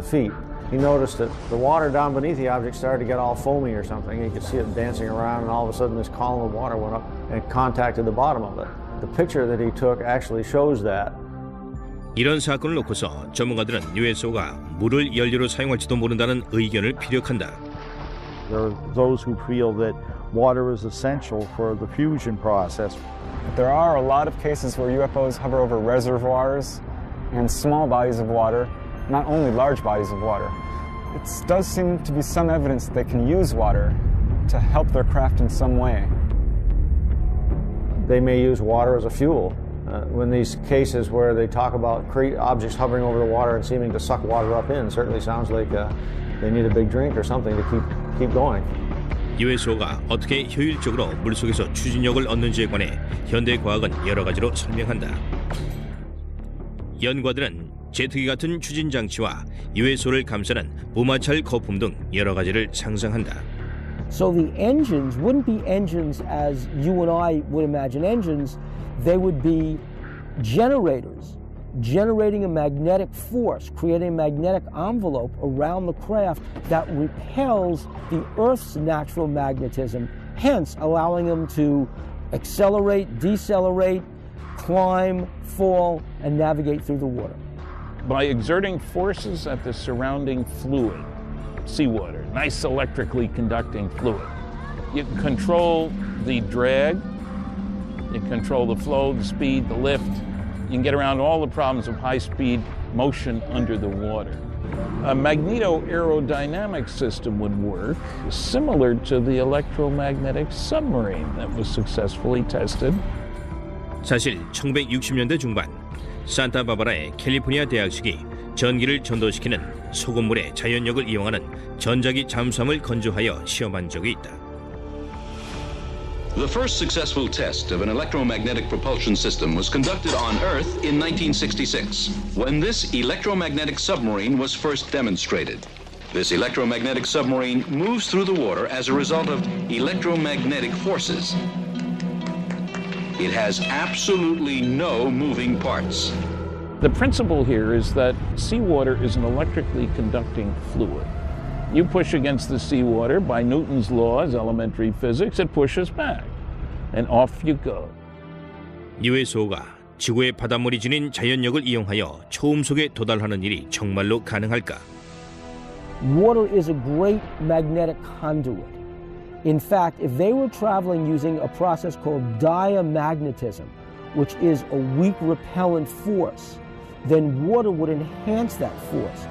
feet. He noticed that the water down beneath the object started to get all foamy or something. He could see it dancing around, and all of a sudden this column of water went up and contacted the bottom of it. The picture that he took actually shows that. 이런 사건을 놓고서 전문가들은 USO가 물을 연료로 사용할지도 모른다는 의견을 피력한다. There are those who feel that water is essential for the fusion process. There are a lot of cases where UFOs hover over reservoirs and small bodies of water, not only large bodies of water. It does seem to be some evidence that they can use water to help their craft in some way. They may use water as a fuel. When these cases where they talk about objects hovering over the water and seeming to suck water up in, certainly sounds like they need a big drink or something to keep going. USO가 어떻게 효율적으로 물속에서 추진력을 얻는지에 관해 현대 과학은 여러 가지로 설명한다. 연구가들은 제트기 같은 추진 장치와 USO를 감싸는 무마찰 거품 등 여러 가지를 상상한다. So the engines wouldn't be engines as you and I would imagine engines. They would be generators, generating a magnetic force, creating a magnetic envelope around the craft that repels the Earth's natural magnetism, hence allowing them to accelerate, decelerate, climb, fall, and navigate through the water. By exerting forces at the surrounding fluid, seawater, nice electrically conducting fluid, you can control the drag, you can control the flow, the speed, the lift. You can get around all the problems of high-speed motion under the water. A magneto-aerodynamic system would work similar to the electromagnetic submarine that was successfully tested. 사실 1960년대 중반 산타바바라의 캘리포니아 대학식이 전기를 전도시키는 소금물의 자연력을 이용하는 전자기 잠수함을 건조하여 시험한 적이 있다. The first successful test of an electromagnetic propulsion system was conducted on Earth in 1966, when this electromagnetic submarine was first demonstrated. This electromagnetic submarine moves through the water as a result of electromagnetic forces. It has absolutely no moving parts. The principle here is that seawater is an electrically conducting fluid. You push against the seawater by Newton's laws, elementary physics, it pushes back, and off you go. USO가 지구의 바닷물이 지닌 자연력을 이용하여 초음속에 도달하는 일이 정말로 가능할까? Water is a great magnetic conduit. In fact, if they were traveling using a process called diamagnetism, which is a weak repellent force, then water would enhance that force.